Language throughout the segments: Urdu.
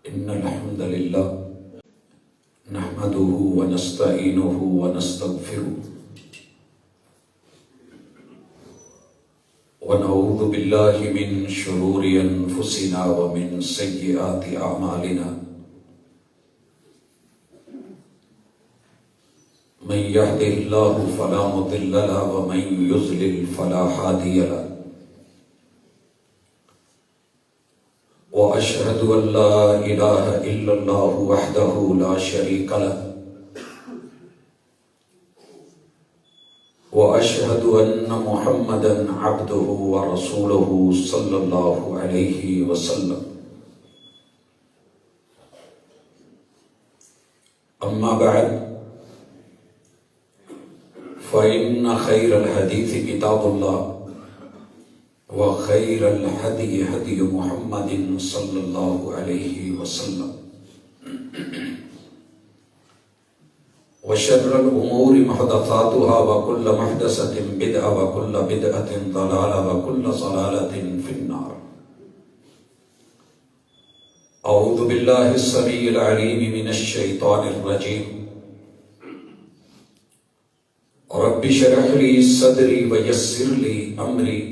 إن الحمد لله نحمده ونستعينه ونستغفره ونعوذ بالله من شرور أنفسنا ومن سيئات أعمالنا من يهده الله فلا مضل له ومن يضلل فلا هادي له وأشهد أن لا إله إلا الله وحده لا شريك له وأشهد أن محمدا عبده ورسوله صلى الله عليه وسلم أما بعد فإن خير الحديث كتاب الله وخير الهدي هدي محمد صلى الله عليه وسلم وشر الأمور محدثاتها وكل محدثة بدعة وكل بدعة ضلالة وكل ضلالة في النار. أعوذ بالله السميع العليم من الشيطان الرجيم. رب اشرح لي صدري ويسر لي أمري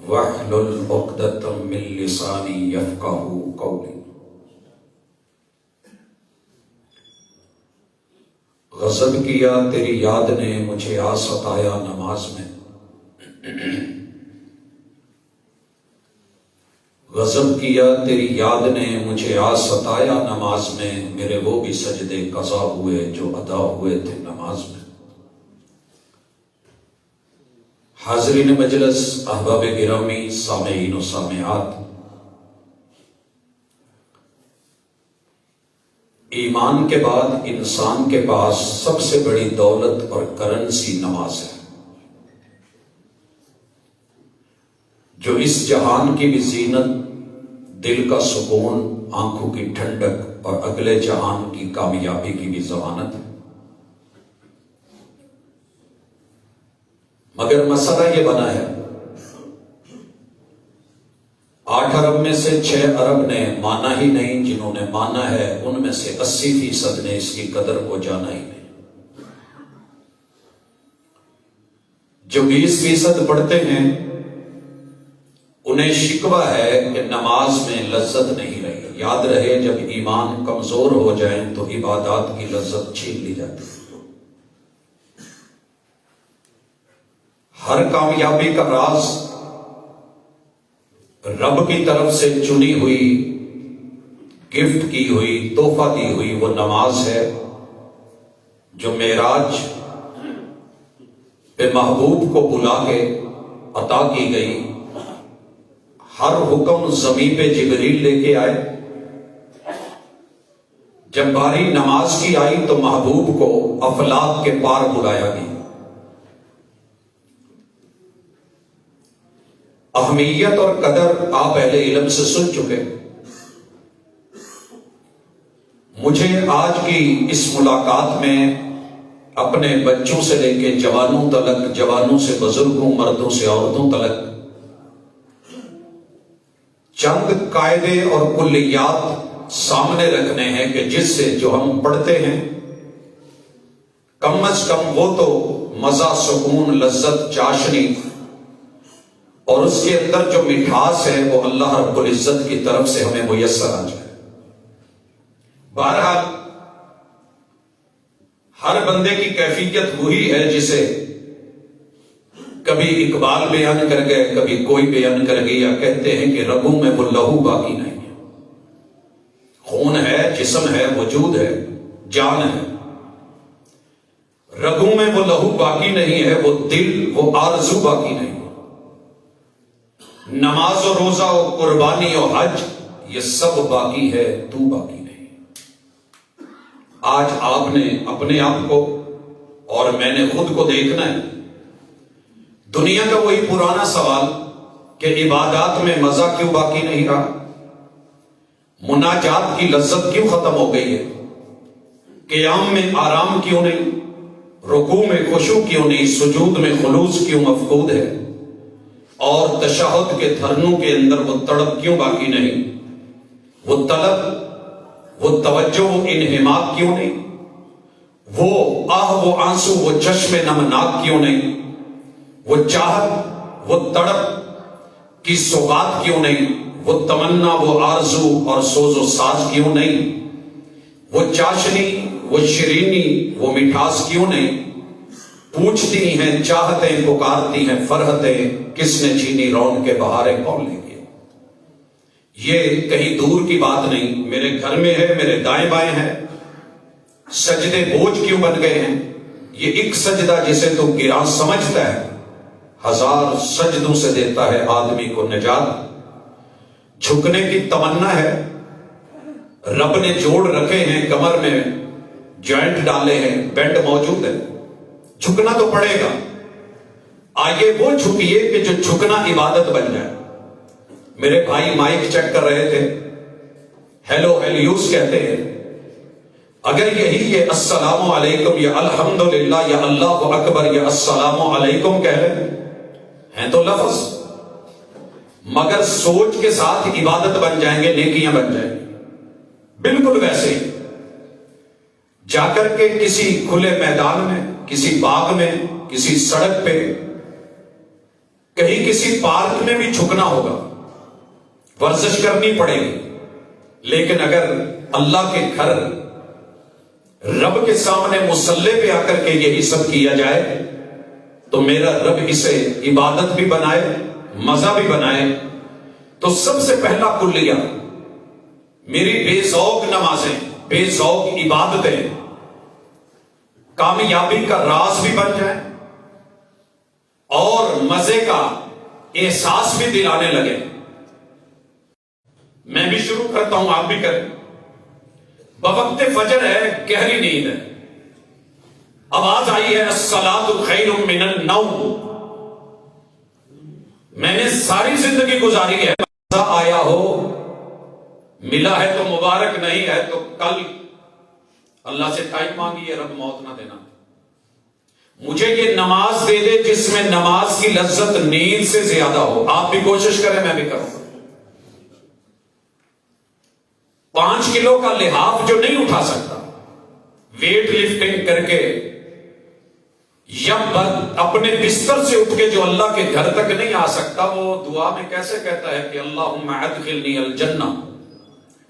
واحلل عقدة من لساني يفقهوا قولي. غضب کیا تیری یاد نے مجھے آ ستایا نماز میں. غضب کیا تیری یاد نے مجھے آ ستایا نماز میں. میرے وہ بھی سجدے قضا ہوئے جو ادا ہوئے تھے نماز میں. حاضرین مجلس، احباب گرامی، سامعین و سامعات، ایمان کے بعد انسان کے پاس سب سے بڑی دولت اور کرنسی نماز ہے، جو اس جہان کی بھی زینت، دل کا سکون، آنکھوں کی ٹھنڈک اور اگلے جہان کی کامیابی کی بھی ضمانت ہے. مگر مسئلہ یہ بنا ہے 8 ارب میں سے 6 ارب نے مانا ہی نہیں. جنہوں نے مانا ہے ان میں سے 80% نے اس کی قدر کو جانا ہی نہیں. جو 20% پڑھتے ہیں انہیں شکوہ ہے کہ نماز میں لذت نہیں رہی. یاد رہے جب ایمان کمزور ہو جائیں تو عبادات کی لذت چھین لی جاتی ہے. ہر کامیابی کا راز رب کی طرف سے چنی ہوئی، گفٹ کی ہوئی، تحفہ دی ہوئی وہ نماز ہے جو معراج پہ محبوب کو بلا کے عطا کی گئی. ہر حکم زمین پہ جبریل لے کے آئے. جب باری نماز کی آئی تو محبوب کو افلاک کے پار بلایا گیا. اہمیت اور قدر آپ اہل علم سے سن چکے. مجھے آج کی اس ملاقات میں اپنے بچوں سے لے کے جوانوں تلک، جوانوں سے بزرگوں، مردوں سے عورتوں تلک چند قاعدے اور کلیات سامنے رکھنے ہیں کہ جس سے جو ہم پڑھتے ہیں کم از کم وہ تو مزہ، سکون، لذت، چاشنی اور اس کے اندر جو مٹھاس ہے وہ اللہ رب العزت کی طرف سے ہمیں میسر آ جائے. بہرحال ہر بندے کی کیفیت وہی ہے جسے کبھی اقبال بیان کر گئے، کبھی کوئی بیان کر گیا. کہتے ہیں کہ رگوں میں وہ لہو باقی نہیں ہے. خون ہے، جسم ہے، وجود ہے، جان ہے. رگوں میں وہ لہو باقی نہیں ہے، وہ دل، وہ آرزو باقی نہیں. نماز و روزہ و قربانی و حج یہ سب باقی ہے، تو باقی نہیں. آج آپ نے اپنے آپ کو اور میں نے خود کو دیکھنا ہے. دنیا کا وہی پرانا سوال کہ عبادات میں مزہ کیوں باقی نہیں رہا؟ مناجات کی لذت کیوں ختم ہو گئی ہے؟ قیام میں آرام کیوں نہیں؟ رکوع میں خشوع کیوں نہیں؟ سجود میں خلوص کیوں مفقود ہے؟ اور تشہد کے دھرنوں کے اندر وہ تڑپ کیوں باقی نہیں؟ وہ طلب وہ توجہ وہ انہماک کیوں نہیں؟ وہ وہ آنسو وہ چشم نمناک کیوں نہیں؟ وہ چاہت وہ تڑپ کی سوغات کیوں نہیں؟ وہ تمنا وہ آرزو اور سوز و ساز کیوں نہیں؟ وہ چاشنی وہ شیرینی وہ مٹھاس کیوں نہیں؟ پوچھتی ہیں چاہتیں پکارتی ہیں فرحتیں، کس نے چھینی رون کے بہاریں کون لیں گے؟ یہ کہیں دور کی بات نہیں، میرے گھر میں ہے، میرے دائیں بائیں ہے۔ سجدے بوجھ کیوں بن گئے ہیں؟ یہ ایک سجدہ جسے تو گراں سمجھتا ہے، ہزار سجدوں سے دیتا ہے آدمی کو نجات۔ جھکنے کی تمنا ہے، رب نے جوڑ رکھے ہیں کمر میں، جوائنٹ ڈالے ہیں، بینڈ موجود ہے، جھکنا تو پڑے گا۔ آئیے وہ جھکیے کہ جو جھکنا عبادت بن جائے۔ میرے بھائی مائک چیک کر رہے تھے، ہیلو ہیلیوس کہتے ہیں، اگر یہی یہ السلام علیکم یا الحمدللہ یا اللہ اکبر یا السلام علیکم کہہ رہے ہیں تو لفظ، مگر سوچ کے ساتھ عبادت بن جائیں گے، نیکیاں بن جائیں گے۔ بالکل ویسے ہی جا کر کے کسی کھلے میدان میں، کسی باغ میں، کسی سڑک پہ، کہیں کسی پارک میں بھی جھکنا ہوگا، ورزش کرنی پڑے گی۔ لیکن اگر اللہ کے گھر رب کے سامنے مصلی پہ آ کر کے یہی سب کیا جائے تو میرا رب اسے عبادت بھی بنائے، مزہ بھی بنائے۔ تو سب سے پہلا کلیہ، میری بے ذوق نمازیں، بے ذوق عبادتیں کامیابی کا راز بھی بن جائیں اور مزے کا احساس بھی دلانے لگے۔ میں بھی شروع کرتا ہوں، آپ بھی کریں۔ بوقت فجر ہے، گہری نیند ہے، آواز آئی ہے الصلاۃ خیر من النوم۔ میں نے ساری زندگی گزاری ہے، مزہ آیا ہو، ملا ہے تو مبارک، نہیں ہے تو کل اللہ سے ٹائم مانگی ہے، رب موت نہ دینا۔ مجھے یہ نماز دے دے جس میں نماز کی لذت نیند سے زیادہ ہو۔ آپ بھی کوشش کریں، میں بھی کروں۔ 5 کلو کا لحاف جو نہیں اٹھا سکتا، ویٹ لفٹنگ کر کے یا اپنے بستر سے اٹھ کے جو اللہ کے گھر تک نہیں آ سکتا، وہ دعا میں کیسے کہتا ہے کہ اللہم ادخلنی الجنہ،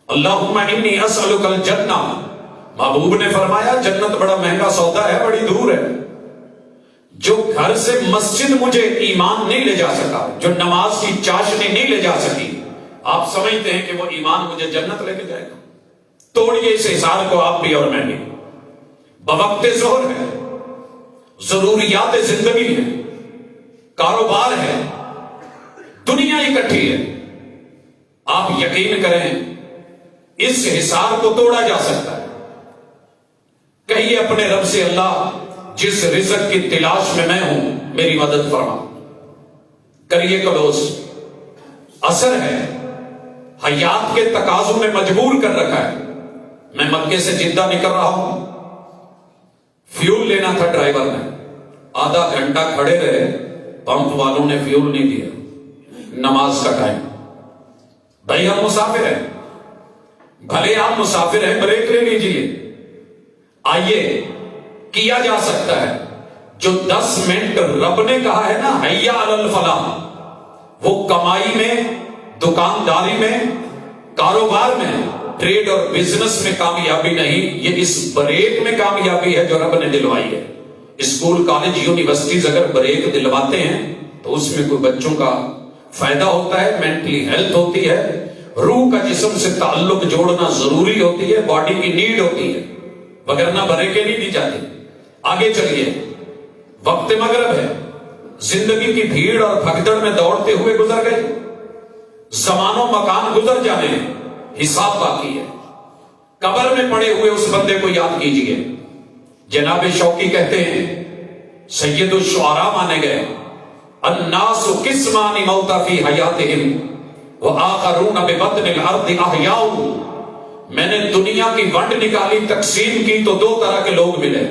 اللہم انی اسألک الجنہ۔ محبوب نے فرمایا جنت بڑا مہنگا سودا ہے، بڑی دور ہے۔ جو گھر سے مسجد مجھے ایمان نہیں لے جا سکا، جو نماز کی چاشنی نہیں لے جا سکی، آپ سمجھتے ہیں کہ وہ ایمان مجھے جنت لے کے جائے گا؟ توڑیے اس حساب کو، آپ بھی اور میں بھی۔ بوقت ظہر ہے، ضروریات زندگی ہے، کاروبار ہے، دنیا اکٹھی ہے۔ آپ یقین کریں اس حساب کو توڑا جا سکتا ہے۔ کہیے اپنے رب سے، اللہ جس رزق کی تلاش میں ہوں میری مدد فرما۔ کریے کلوز۔ اثر ہے، حیات کے تقاضوں میں مجبور کر رکھا ہے۔ میں مکے سے جدہ نکل رہا ہوں، فیول لینا تھا، ڈرائیور نے آدھا گھنٹہ کھڑے رہے، پمپ والوں نے فیول نہیں دیا۔ نماز کا ٹائم، بھائی ہم مسافر ہیں، بھلے آپ مسافر ہیں، بریک لے لیجئے۔ آئیے کیا جا سکتا ہے جو 10 منٹ رب نے کہا ہے نا، حیا علی الفلاح، وہ کمائی میں، دکانداری میں، کاروبار میں، ٹریڈ اور بزنس میں کامیابی نہیں، یہ اس بریک میں کامیابی ہے جو رب نے دلوائی ہے۔ اسکول کالج یونیورسٹیز اگر بریک دلواتے ہیں تو اس میں کوئی بچوں کا فائدہ ہوتا ہے، مینٹلی ہیلتھ ہوتی ہے، روح کا جسم سے تعلق جوڑنا ضروری ہوتی ہے، باڈی کی نیڈ ہوتی ہے، وگرنہ بریکیں نہیں دی جاتی۔ آگے چلیے، وقت مغرب ہے، زندگی کی بھیڑ اور بھگدڑ میں دوڑتے ہوئے گزر گئے، زمان و مکان گزر جانے ہیں، حساب باقی ہے۔ قبر میں پڑے ہوئے اس بندے کو یاد کیجئے۔ جناب شوقی کہتے ہیں، سید الشعراء مانے گئے، الناس قسمان موتا فی حیاتہم وآخرون ببطن الارض احیاء۔ میں نے دنیا کی ونڈ نکالی، تقسیم کی تو 2 طرح کے لوگ ملے۔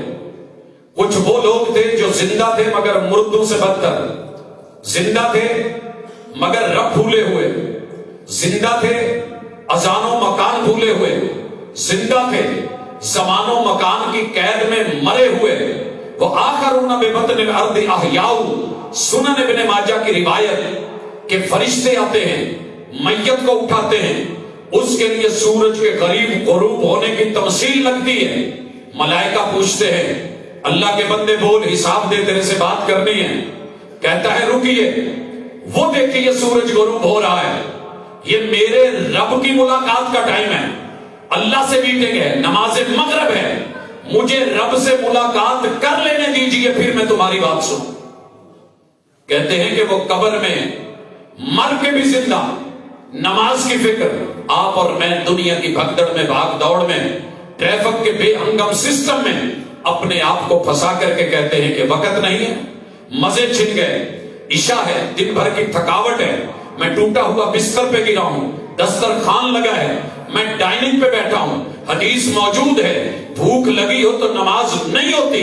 کچھ وہ لوگ تھے جو زندہ تھے مگر مردوں سے بدتر، زندہ تھے مگر رب بھولے ہوئے، زندہ تھے اذان و مکان بھولے ہوئے، زندہ تھے، زمان و مکان کی قید میں مرے ہوئے، وہ آخرون ببطن الارض احیاء، سنن ابن ماجہ کی روایت کہ فرشتے آتے ہیں، میت کو اٹھاتے ہیں، اس کے لیے سورج کے قریب غروب ہونے کی تمثیل لگتی ہے، ملائکہ پوچھتے ہیں اللہ کے بندے بول، حساب دے، تیرے سے بات کرنی ہے، کہتا ہے رکیے، وہ دیکھیے سورج غروب ہو رہا ہے، یہ میرے رب کی ملاقات کا ٹائم ہے، اللہ سے میٹنگ ہے، نماز مغرب ہے، مجھے رب سے ملاقات کر لینے دیجئے، پھر میں تمہاری بات سنوں۔ کہتے ہیں کہ وہ قبر میں مر کے بھی زندہ، نماز کی فکر، آپ اور میں دنیا کی بھگدڑ میں، بھاگ دوڑ میں، ٹریفک کے بے ہنگم سسٹم میں اپنے آپ کو پھنسا کر کے کہتے ہیں کہ وقت نہیں ہے، مزے چھن گئے، عشاء ہے، دن بھر کی تھکاوٹ ہے، میں ٹوٹا ہوا بستر پہ گرا ہوں، دسترخوان لگا ہے، میں ڈائننگ پہ بیٹھا ہوں، حدیث موجود ہے، بھوک لگی ہو تو نماز نہیں ہوتی،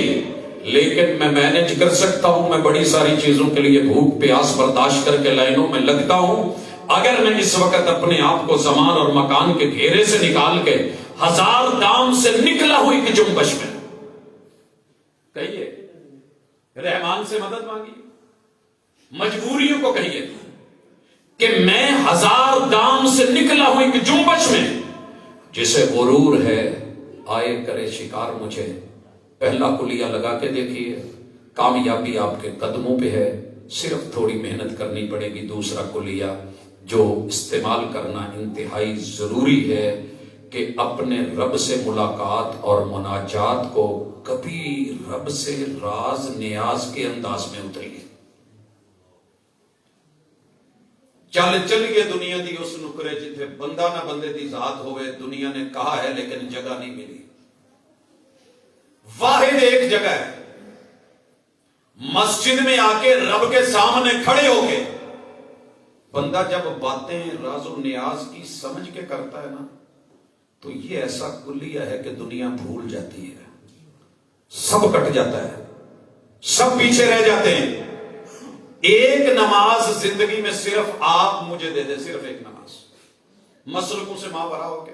لیکن میں مینج کر سکتا ہوں، میں بڑی ساری چیزوں کے لیے بھوک پیاس برداشت کر کے لائنوں میں لگتا ہوں، اگر میں اس وقت اپنے آپ کو زمان اور مکان کے گھیرے سے نکال کے ہزار دام سے نکلا ہوئی کی جنبش میں، کہیے رحمان سے مدد مانگی، مجبوریوں کو کہیے کہ میں ہزار دام سے نکلا ہوئی کی جنبش میں، جسے غرور ہے آئے کرے شکار مجھے، پہلا کلیہ لگا کے دیکھیے، کامیابی آپ کے قدموں پہ ہے، صرف تھوڑی محنت کرنی پڑے گی۔ دوسرا کلیہ جو استعمال کرنا انتہائی ضروری ہے کہ اپنے رب سے ملاقات اور مناجات کو کبھی رب سے راز نیاز کے انداز میں اتریے۔ چل چلیے دنیا دی اس نکرے جتھے بندہ نہ بندے دی ذات ہوئے، دنیا نے کہا ہے لیکن جگہ نہیں ملی، واحد ایک جگہ ہے، مسجد میں آ کے رب کے سامنے کھڑے ہو کے بندہ جب باتیں راز و نیاز کی سمجھ کے کرتا ہے نا، تو یہ ایسا کلیہ ہے کہ دنیا بھول جاتی ہے، سب کٹ جاتا ہے، سب پیچھے رہ جاتے ہیں۔ ایک نماز زندگی میں صرف آپ مجھے دے دے، صرف ایک نماز، مسلکوں سے ماورا ہو کے،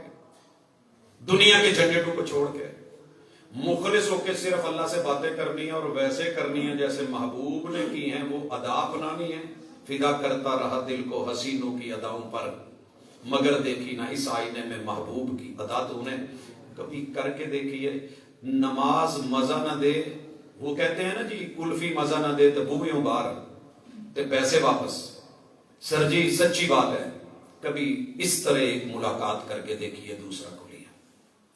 دنیا کے جھنجھٹوں کو چھوڑ کے، مخلص ہو کے صرف اللہ سے باتیں کرنی ہیں، اور ویسے کرنی ہیں جیسے محبوب نے کی ہیں، وہ ادا اپنانی ہے۔ فدا کرتا رہا دل کو حسینوں کی اداؤں پر، مگر دیکھی نہ اس آئینے میں محبوب کی ادا۔ تو انہیں کبھی کر کے دیکھیے، نماز مزہ نہ دے، وہ کہتے ہیں نا جی کلفی مزہ نہ دے تو بوئیوں بار تے پیسے واپس، سر جی سچی بات ہے، کبھی اس طرح ایک ملاقات کر کے دیکھیے۔ دوسرا کلیہ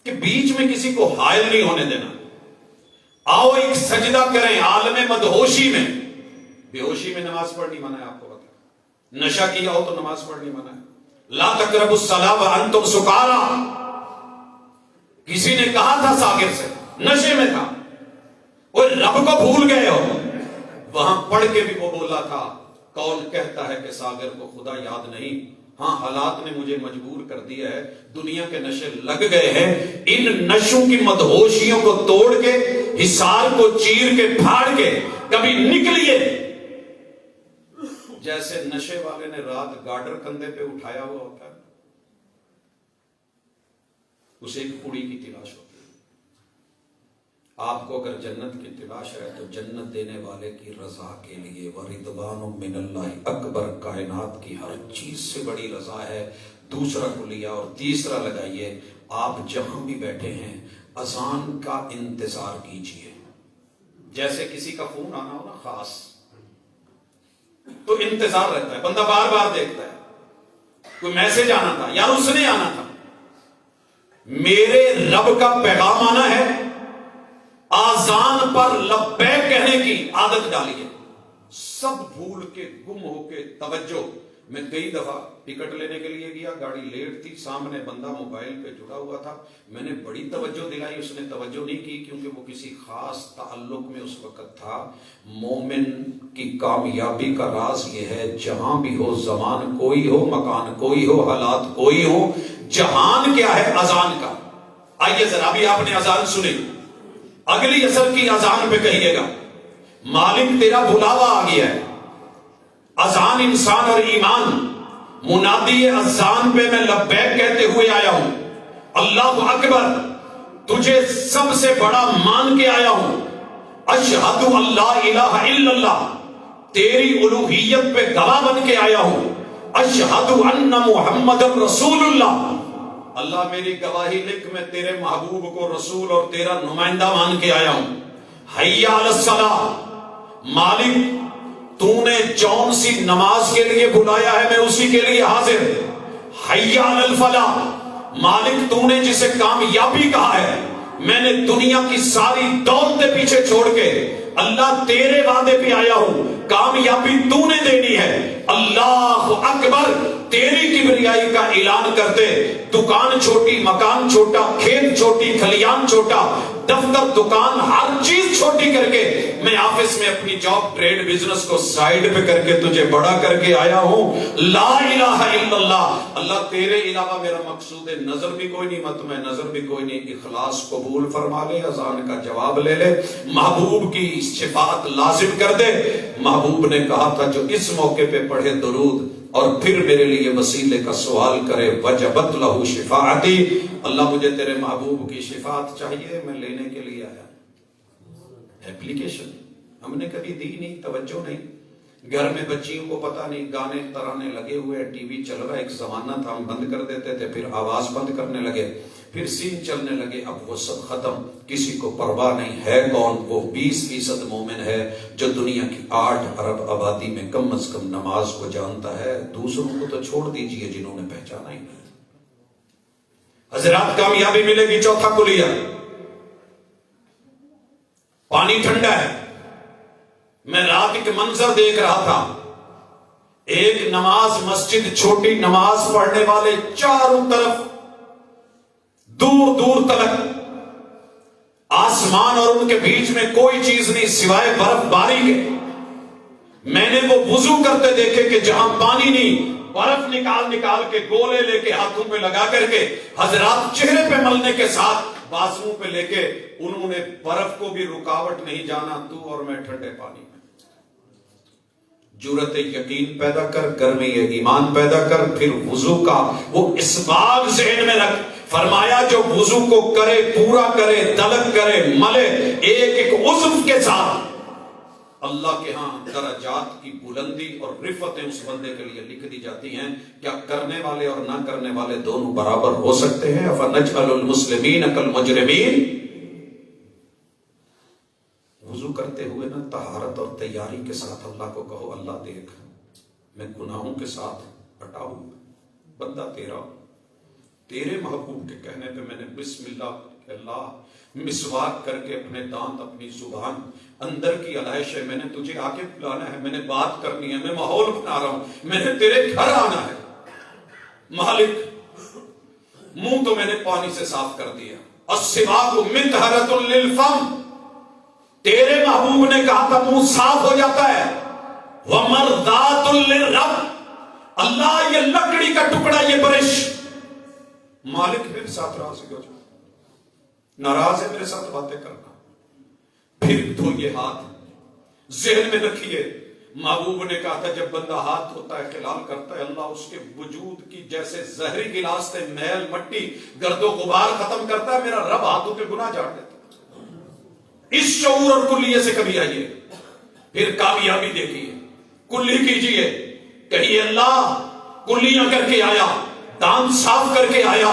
کہ بیچ میں کسی کو حائل نہیں ہونے دینا، آؤ ایک سجدہ کریں عالم مدہوشی میں۔ بے ہوشی میں نماز پڑھنی منع ہے، آپ کو بتا، نشہ کیا ہو تو نماز پڑھنی منع ہے۔ لا تقربوا الصلاۃ وانتم سکارا، کسی نے کہا تھا ساغر سے، نشے میں تھا، وہ رب کو بھول گئے ہو، وہاں پڑھ کے بھی وہ بولا تھا، قول کہتا ہے کہ ساغر کو خدا یاد نہیں، ہاں حالات نے مجھے مجبور کر دیا ہے، دنیا کے نشے لگ گئے ہیں، ان نشوں کی مدہوشیوں کو توڑ کے، حصار کو چیر کے پھاڑ کے کبھی نکلیے۔ جیسے نشے والے نے رات گارڈر کندھے پہ اٹھایا ہوا ہوتا ہے، اسے ایک پوڑی کی تلاش ہوتی ہے۔ آپ کو اگر جنت کی تلاش ہے تو جنت دینے والے کی رضا کے لیے، وَرِضْوَانٌ مِّنَ اللَّهِ اکبر، کائنات کی ہر چیز سے بڑی رضا ہے۔ دوسرا کلیہ اور تیسرا لگائیے، آپ جہاں بھی بیٹھے ہیں اذان کا انتظار کیجئے۔ جیسے کسی کا فون آنا ہو نا خاص، تو انتظار رہتا ہے، بندہ بار بار دیکھتا ہے، کوئی میسج آنا تھا یا اس نے آنا تھا، میرے رب کا پیغام آنا ہے، آذان پر لبیک کہنے کی عادت ڈالیے۔ سب بھول کے گم ہو کے توجہ، میں کئی دفعہ ٹکٹ لینے کے لیے گیا، گاڑی لیٹ تھی، سامنے بندہ موبائل پہ جڑا ہوا تھا، میں نے بڑی توجہ دلائی، اس نے توجہ نہیں کی کیونکہ وہ کسی خاص تعلق میں اس وقت تھا۔ مومن کی کامیابی کا راز یہ ہے، جہاں بھی ہو، زمان کوئی ہو، مکان کوئی ہو، حالات کوئی ہو، جہان کیا ہے؟ اذان کا۔ آئیے ذرا ابھی آپ نے اذان سنی، اگلی اثر کی اذان پہ کہیے گا، مالک تیرا بلاوا آ گیا ہے۔ اذان انسان اور ایمان، منادی اذان پہ میں لبیک کہتے ہوئے آیا ہوں، اللہ اکبر، تجھے سب سے بڑا مان کے آیا ہوں، اشہد اللہ الہ الا اللہ، تیری الوہیت پہ گواہ بن کے آیا ہوں، اشہد ان محمد رسول اللہ، اللہ میری گواہی لکھ، میں تیرے محبوب کو رسول اور تیرا نمائندہ مان کے آیا ہوں، حی علی الصلاۃ، مالک تو نے جون سی نماز کے لیے بلایا ہے میں اسی کے لیے حاضر، حی علی الفلاح، مالک تو نے جسے کامیابی کہا ہے، میں نے دنیا کی ساری دولتیں پیچھے چھوڑ کے اللہ تیرے وعدے پہ آیا ہوں، کامیابی تو نے دینی ہے، اللہ اکبر، تیری کبریائی کا اعلان کرتے، دکان چھوٹی، مکان چھوٹا، کھیت چھوٹی، کھلیان چھوٹا، دفتر، دکان، ہر چیز چھوٹی کر کے میں آفس میں اپنی جاب، ٹریڈ، بزنس کو سائیڈ پہ کر کے تجھے بڑا کر کے آیا ہوں، لا الہ الا اللہ، اللہ تیرے علاوہ میرا مقصود نظر بھی کوئی نہیں، مت میں نظر بھی کوئی نہیں، اخلاص قبول فرما لے، اذان کا جواب لے لے، محبوب کی صفات لازم کر دے۔ محبوب نے کہا تھا جو اس موقع پہ پڑھے درود اور پھر میرے لیے وسیلے کا سوال کرے، وجبت لہ شفاعتی، اللہ مجھے تیرے محبوب کی شفاعت چاہیے، میں لینے کے لیے آیا۔ ایپلیکیشن ہم نے کبھی دی نہیں، توجہ نہیں، گھر میں بچیوں کو پتہ نہیں، گانے ترانے لگے ہوئے، ٹی وی چل رہا ہے، ایک زمانہ تھا ہم بند کر دیتے تھے، پھر آواز بند کرنے لگے، پھر سین چلنے لگے، اب وہ سب ختم، کسی کو پرواہ نہیں ہے کون، وہ 20% مومن ہے جو دنیا کی 8 ارب آبادی میں کم از کم نماز کو جانتا ہے، دوسروں کو تو چھوڑ دیجئے جنہوں نے پہچانا ہی نہیں۔ حضرات کامیابی ملے گی، چوتھا کلیہ، پانی ٹھنڈا ہے۔ میں رات ایک منظر دیکھ رہا تھا، ایک نماز مسجد، چھوٹی نماز پڑھنے والے چاروں طرف دور دور تک، آسمان اور ان کے بیچ میں کوئی چیز نہیں سوائے برف باری کے۔ میں نے وہ وضو کرتے دیکھے کہ جہاں پانی نہیں، برف نکال نکال کے گولے لے کے ہاتھوں پہ لگا کر کے حضرات چہرے پہ ملنے کے ساتھ بازوؤں پہ لے کے، انہوں نے برف کو بھی رکاوٹ نہیں جانا، تو اور میں ٹھنڈے پانی میں۔ جرت یقین پیدا کر، گرمی ایمان پیدا کر، پھر وضو کا وہ اسباغ ذہن میں رکھ، فرمایا جو وضو کو کرے، پورا کرے، طلب کرے، ملے ایک ایک عضو کے ساتھ، اللہ کے ہاں درجات کی بلندی اور رفعتیں اس بندے کے لیے لکھ دی جاتی ہیں۔ کیا کرنے والے اور نہ کرنے والے دونوں برابر ہو سکتے ہیں؟ افنجعل المسلمین کالمجرمین۔ وضو کرتے ہوئے نا طہارت اور تیاری کے ساتھ اللہ کو کہو، اللہ دیکھ میں گناہوں کے ساتھ ہٹا ہوں، بندہ تیرا، تیرے محبوب کے کہنے پہ میں نے بسم اللہ کہ اللہ مسواک کر کے اپنے دانت، اپنی زبان، اندر کی علائش ہے، میں نے تجھے آگے بلانا ہے، میں نے بات کرنی ہے، میں ماحول بنا رہا ہوں، میں نے تیرے گھر آنا ہے، مالک منہ تو میں نے پانی سے صاف کر دیا، السواک مطہرۃ للفم، تیرے محبوب نے کہا تھا منہ صاف ہو جاتا ہے، ومرضات للرب، اللہ یہ لکڑی کا ٹکڑا، یہ برش، مالک میرے ساتھ راضی ہو جائے، ناراض ہے میرے ساتھ باتیں کرنا، پھر تو یہ ہاتھ ذہن میں رکھیے، محبوب نے کہا تھا جب بندہ ہاتھ دھوتا ہے، خلال کرتا ہے، اللہ اس کے وجود کی جیسے زہری گلاس سے میل مٹی گرد و غبار ختم کرتا ہے، میرا رب ہاتھوں کے گناہ جھاڑ دیتا ہے۔ اس شعور اور کلیے سے کبھی آئیے، پھر کامیابی دیکھیے، کلی کیجئے، کہیے اللہ کلیاں کر کے آیا، دانت صاف کر کے آیا،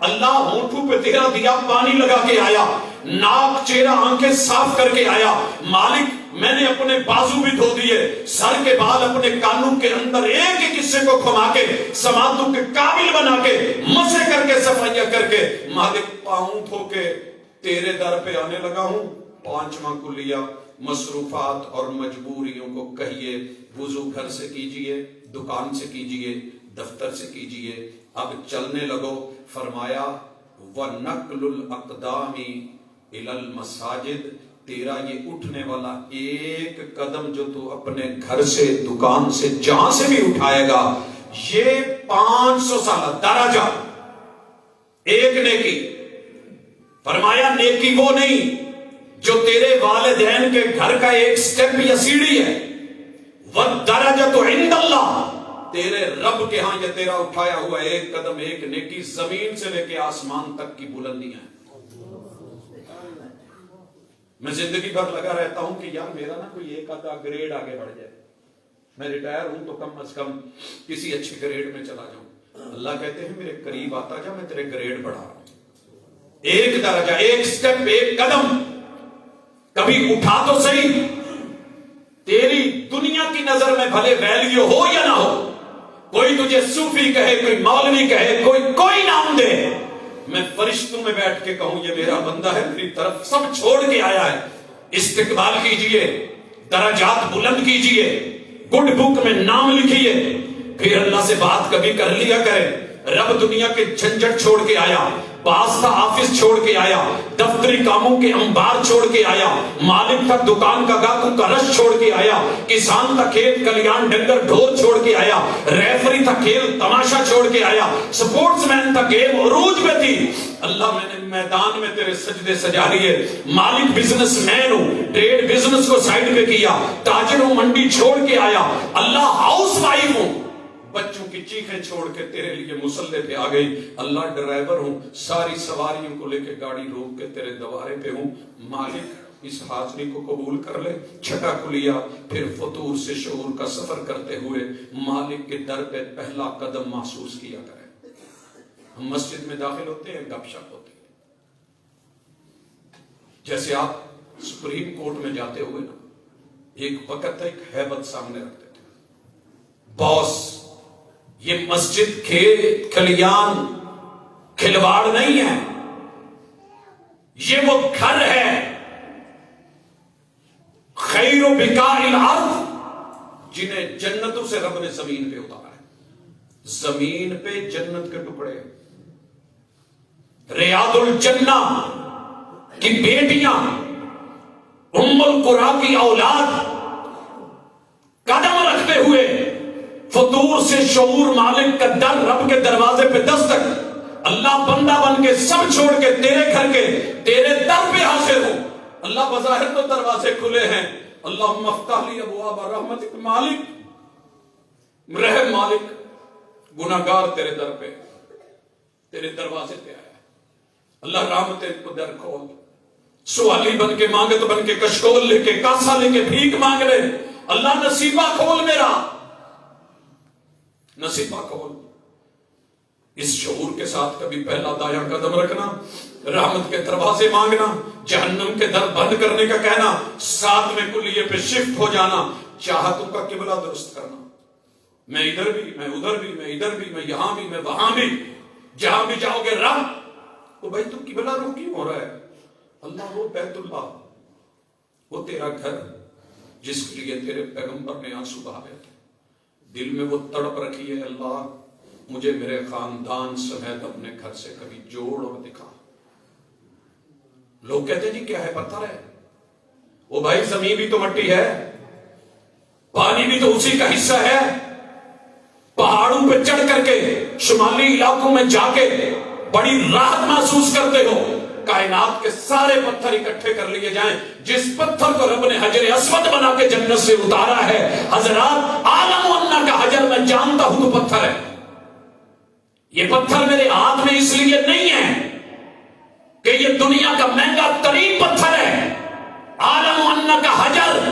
اللہ ہونٹوں پہ تیرا دیا پانی لگا کے آیا، ناک، چہرہ، آنکھیں صاف کر کے آیا، مالک میں نے اپنے بازو بھی دھو دیے، سر کے بال اپنے کانوں کے اندر ایک ایک حصے کو گھما کے سماعتوں کے قابل بنا کے مسح کر کے صفائیاں کر کے، مالک پاؤں دھو کے تیرے در پہ آنے لگا ہوں۔ پانچواں کلیہ، مصروفات اور مجبوریوں کو کہیے، وضو گھر سے کیجئے، دکان سے کیجئے، دفتر سے کیجئے، اب چلنے لگو، فرمایا وَنَقْلُ الْأَقْدَامِ إِلَى الْمَسَاجِدِ، تیرا یہ اٹھنے والا ایک قدم جو تو اپنے گھر سے، دکان سے، جہاں سے بھی اٹھائے گا، یہ 500 سالہ درجہ ایک نیکی۔ فرمایا نیکی وہ نہیں جو تیرے والدین کے گھر کا ایک سٹیپ یا سیڑھی ہے، وَالدَّرَجَةُ عِندَ اللَّهِ، تیرے رب کے ہاں یہ تیرا اٹھایا ہوا ایک قدم ایک نیکی زمین سے لے کے آسمان تک کی بلندیاں ہیں. میں زندگی بھر لگا رہتا ہوں کہ یار میرا نا کوئی ایک آدھا گریڈ آگے بڑھ جائے. میں ریٹائر ہوں تو کم از کم کسی اچھے گریڈ میں چلا جاؤں. اللہ کہتے ہیں میرے قریب آتا جا, میں تیرے گریڈ بڑھا رہا ہوں. ایک درجہ, ایک سٹیپ, ایک قدم کبھی اٹھا تو صحیح. تیری دنیا کی نظر میں بھلے ویلیو ہو یا نہ ہو, کوئی تجھے صوفی کہے, کوئی مولوی کہے, کوئی نام دے, میں فرشتوں میں بیٹھ کے کہوں یہ میرا بندہ ہے, میری طرف سب چھوڑ کے آیا ہے. استقبال کیجئے, درجات بلند کیجئے, گڈ بک میں نام لکھیے. پھر اللہ سے بات کبھی کر لیا کرے. رب دنیا کے جھنجھٹ چھوڑ کے آیا, باس کا آفس چھوڑ کے آیا, دفتری کاموں کے انبار چھوڑ کے آیا, مالک تک دکان کا گاہکوں کا رش چھوڑ کے آیا, کسان تک کھیت کلیان ڈنگر ڈھول چھوڑ کے آیا, ریفری تک کھیل تماشا چھوڑ کے آیا, سپورٹس مین تک گیم عروج میں تھی. اللہ میں نے میدان میں تیرے سجدے سجا لیے. مالک بزنس مین ہوں, ٹریڈ بزنس کو سائڈ پہ کیا, تاجر ہوں, منڈی چھوڑ کے آیا. اللہ ہاؤس وائف ہوں, بچوں کی چیخیں چھوڑ کے تیرے لیے مسلح پہ آ گئی. اللہ ڈرائیور ہوں, ساری سواریوں کو لے کے گاڑی روک کے تیرے دوارے پہ ہوں. مالک اس حاضری کو قبول کر لے. چھٹا کلیا پھر فطور سے شعور کا سفر کرتے ہوئے مالک کے در پہ پہلا قدم محسوس کیا کرے. ہم مسجد میں داخل ہوتے ہیں, گپ شپ ہوتے ہیں, جیسے آپ سپریم کورٹ میں جاتے ہوئے نا, ایک وقت تھا ایک ہیبت سامنے رکھتے تھے, باس یہ مسجد کے کلیان کھلواڑ نہیں ہے, یہ وہ گھر ہے خیر و بقاء الارض جنہیں جنتوں سے رب نے زمین پہ اتارا ہے. زمین پہ جنت کے ٹکڑے, ریاض الجنہ کی بیٹیاں, ام القرا کی اولاد قدم رکھتے ہوئے فطور سے شعور مالک کا در, رب کے دروازے پہ دستک. اللہ بندہ بن کے سب چھوڑ کے تیرے گھر کے تیرے در پہ حاضر ہو. اللہ بظاہر تو دروازے کھلے ہیں, اللہم افتح لی ابواب رحمتک, مالک رحم مالک, گناہگار تیرے در پہ تیرے دروازے پہ آیا. اللہ رحمت کو در کھول. سوالی بن کے, مانگت بن کے, کشکول لے کے, کاسا لے کے بھیک مانگ لے. اللہ نصیبہ کھول, میرا نصیبہ کھول. اس شعور کے ساتھ کبھی پہلا دایاں قدم رکھنا, رحمت کے دروازے مانگنا, جہنم کے در بند کرنے کا کہنا, ساتھ میں کلیے پہ شفٹ ہو جانا, چاہتوں کا قبلہ درست کرنا. میں ادھر بھی, میں ادھر بھی, میں ادھر بھی, میں یہاں بھی, میں وہاں بھی. جہاں بھی جاؤ گے رب, تو بھائی تو قبلہ رو کیوں ہو رہا ہے؟ اللہ وہ بیت اللہ, وہ تیرا گھر جس کے لیے تیرے پیغمبر نے آنسو بہائے تھے. دل میں وہ تڑپ رکھی ہے, اللہ مجھے میرے خاندان سمیت اپنے گھر سے کبھی جوڑ اور دکھا. لوگ کہتے ہیں جی کیا ہے, پتھر ہے. وہ بھائی زمین بھی تو مٹی ہے, پانی بھی تو اسی کا حصہ ہے. پہاڑوں پہ چڑھ کر کے شمالی علاقوں میں جا کے بڑی راحت محسوس کرتے ہو. کائنات کے سارے پتھر اکٹھے کر لیے جائیں, جس پتھر کو رب نے حجر اسود بنا کے جنت سے اتارا ہے, حضرات عالم اللہ کا حجر میں جانتا ہوں تو پتھر ہے. یہ پتھر میرے ہاتھ میں اس لیے نہیں ہے کہ یہ دنیا کا مہنگا ترین پتھر ہے. عالم اللہ کا حجر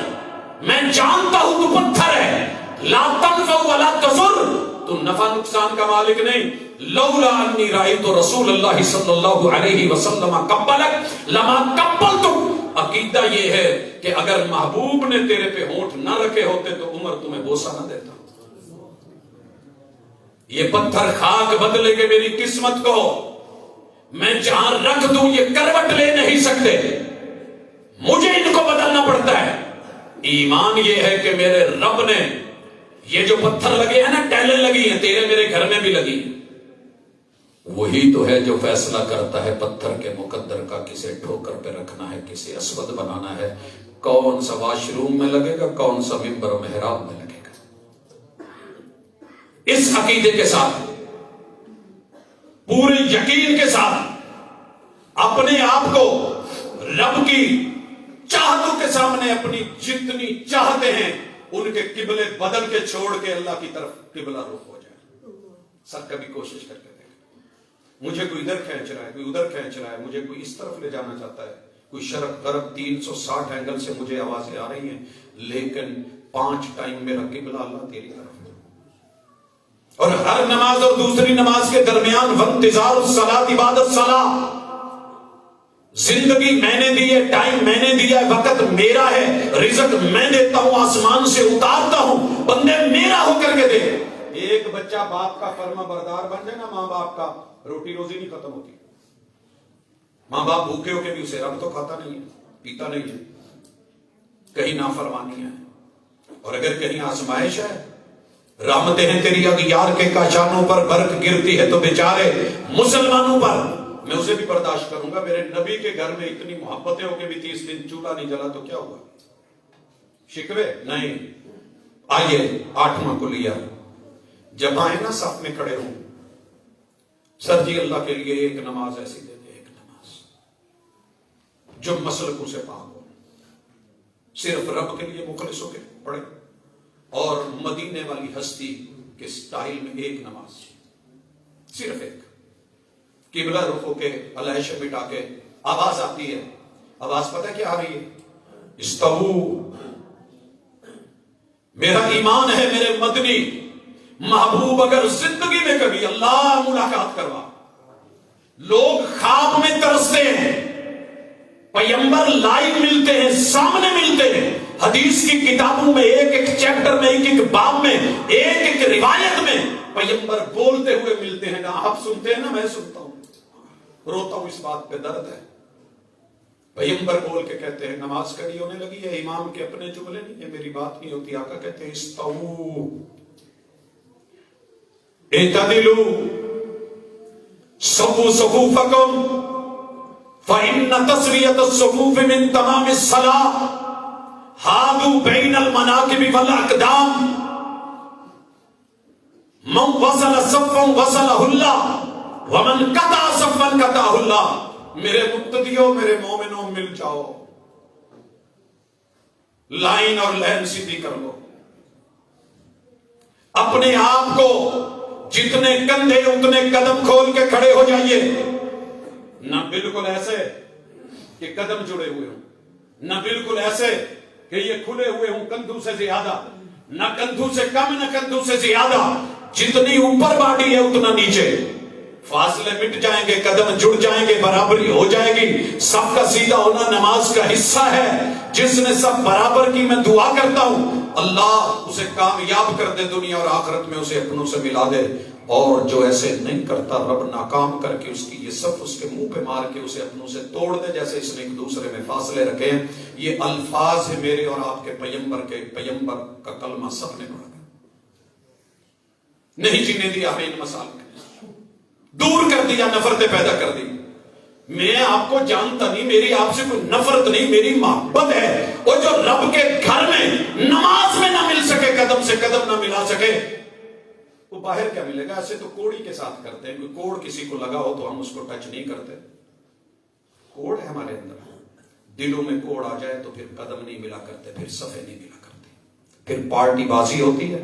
میں جانتا ہوں تو پتھر ہے. لا تنفع ولا تضر, تو نفع نقصان کا مالک نہیں. لولا انی رأیت رسول اللہ صلی اللہ علیہ وسلم قبلک لما قبلتک. عقیدہ یہ ہے کہ اگر محبوب نے تیرے پہ ہونٹ نہ رکھے ہوتے تو عمر تمہیں بوسہ نہ دیتا. یہ پتھر خاک بدلے کے میری قسمت کو, میں جہاں رکھ دوں یہ کروٹ لے نہیں سکتے, مجھے ان کو بدلنا پڑتا ہے. ایمان یہ ہے کہ میرے رب نے یہ جو پتھر لگے ہیں نا, ٹیلیں لگی ہیں, تیرے میرے گھر میں بھی لگی, وہی تو ہے جو فیصلہ کرتا ہے پتھر کے مقدر کا, کسے ٹھوکر پہ رکھنا ہے, کسے اسود بنانا ہے, کون سا واش روم میں لگے گا, کون سا منبر و محراب میں لگے گا. اس عقیدے کے ساتھ, پورے یقین کے ساتھ اپنے آپ کو رب کی چاہتوں کے سامنے اپنی جتنی چاہتے ہیں ان کے قبلے بدل کے چھوڑ کے اللہ کی طرف قبلہ رخ ہو جائے. سر کبھی کوشش کر کے دیکھیں. مجھے کوئی ادھر کھینچ رہا ہے, کوئی ادھر کھینچ رہا ہے, مجھے کوئی اس طرف لے جانا چاہتا ہے, کوئی شرق غرب 360 اینگل سے مجھے آوازیں آ رہی ہیں, لیکن 5 ٹائم میرا قبلہ اللہ تیری طرف ہے. اور ہر نماز اور دوسری نماز کے درمیان وانتظار الصلاۃ بعد الصلاۃ. زندگی میں نے دی ہے, ٹائم میں نے دیا ہے, وقت میرا ہے, رزق میں دیتا ہوں, آسمان سے اتارتا ہوں, بندے میرا ہو کر کے دے. ایک بچہ باپ کا فرما بردار بن جائے نا, ماں باپ کا, روٹی روزی نہیں ختم ہوتی. ماں باپ بھوکے ہو کے بھی اسے رب تو کھاتا نہیں ہے, پیتا نہیں ہے, کہیں نافرمانی ہے. اور اگر کہیں آزمائش ہے, رحمتیں ہیں تیری اغیار کے کاشانوں پر برق گرتی ہے تو بیچارے مسلمانوں پر, میں اسے بھی برداشت کروں گا. میرے نبی کے گھر میں اتنی محبتیں ہو کے بھی 30 دن چولہا نہیں جلا تو کیا ہوا؟ شکوے نہیں. آئیے 8واں کلیہ, جب آئے نا صف میں کھڑے ہوں, سر جی اللہ کے لیے ایک نماز ایسی دے دے, ایک نماز جو مسلکوں سے پاک ہو, صرف رب کے لیے مخلص ہو کے پڑھے, اور مدینے والی ہستی کے سٹائل میں ایک نماز, صرف ایک. قبلہ رخ ہو کے علیشہ مٹا کے آواز آتی ہے. آواز پتہ کیا آ رہی ہے؟ استوو. میرا ایمان ہے میرے مدنی محبوب, اگر زندگی میں کبھی اللہ ملاقات کروا, لوگ خواب میں ترستے ہیں, پیغمبر لائیو ملتے ہیں, سامنے ملتے ہیں, حدیث کی کتابوں میں ایک ایک چیپٹر میں, ایک ایک باب میں, ایک ایک روایت میں پیغمبر بولتے ہوئے ملتے ہیں. نا آپ سنتے ہیں نا میں سنتا ہوں, روتا ہوں, اس بات پہ درد ہے. پیغمبر بول کے کہتے ہیں نماز کھڑی ہونے لگی ہے, امام کے اپنے جملے نہیں, یہ میری بات نہیں ہوتی. آقا کہتے ہیں استووا اعتدلوا سووا صفوفکم فإن تسویۃ الصفوف من تمام الصلاۃ حاذوا بین المناکب والاقدام من وصل صفا وصلہ اللہ ومن قطع صفا قطعہ اللہ. میرے مقتدیوں, میرے مومنوں, مل جاؤ, لائن اور لائن سیدھی کر لو. اپنے آپ کو جتنے کندھے اتنے قدم کھول کے کھڑے ہو جائیے. نہ بالکل ایسے کہ قدم جڑے ہوئے ہوں, نہ بالکل ایسے کہ یہ کھلے ہوئے ہوں کندھوں سے زیادہ, نہ کندھوں سے کم نہ کندھوں سے زیادہ. جتنی اوپر باڈی ہے اتنا نیچے. فاصلے مٹ جائیں گے, قدم جڑ جائیں گے, برابری ہو جائے گی. سب کا سیدھا ہونا نماز کا حصہ ہے. جس نے سب برابر کی, میں دعا کرتا ہوں اللہ اسے کامیاب کر دے, دنیا اور آخرت میں اسے اپنوں سے ملا دے. اور جو ایسے نہیں کرتا, رب ناکام کر کے اس کی یہ سب اس کے منہ پہ مار کے اسے اپنوں سے توڑ دے, جیسے اس نے ایک دوسرے میں فاصلے رکھے ہیں. یہ الفاظ ہیں میرے اور آپ کے پیغمبر کا کلمہ سب نے پڑھا, نہیں جینے دیا ہمیں ان مسائل میں, دور کر دیا, نفرتیں پیدا کر دی. میں آپ کو جانتا نہیں, میری آپ سے کوئی نفرت نہیں, میری محبت ہے. اور جو رب کے گھر میں نماز میں نہ مل سکے, قدم سے قدم نہ ملا سکے, وہ باہر کیا ملے گا؟ ایسے تو کوڑی کے ساتھ کرتے ہیں, کوئی کوڑ کسی کو لگا ہو تو ہم اس کو ٹچ نہیں کرتے. کوڑ ہے ہمارے اندر, دلوں میں کوڑ آ جائے تو پھر قدم نہیں ملا کرتے, پھر صفے نہیں ملا کرتے, پھر پارٹی بازی ہوتی ہے.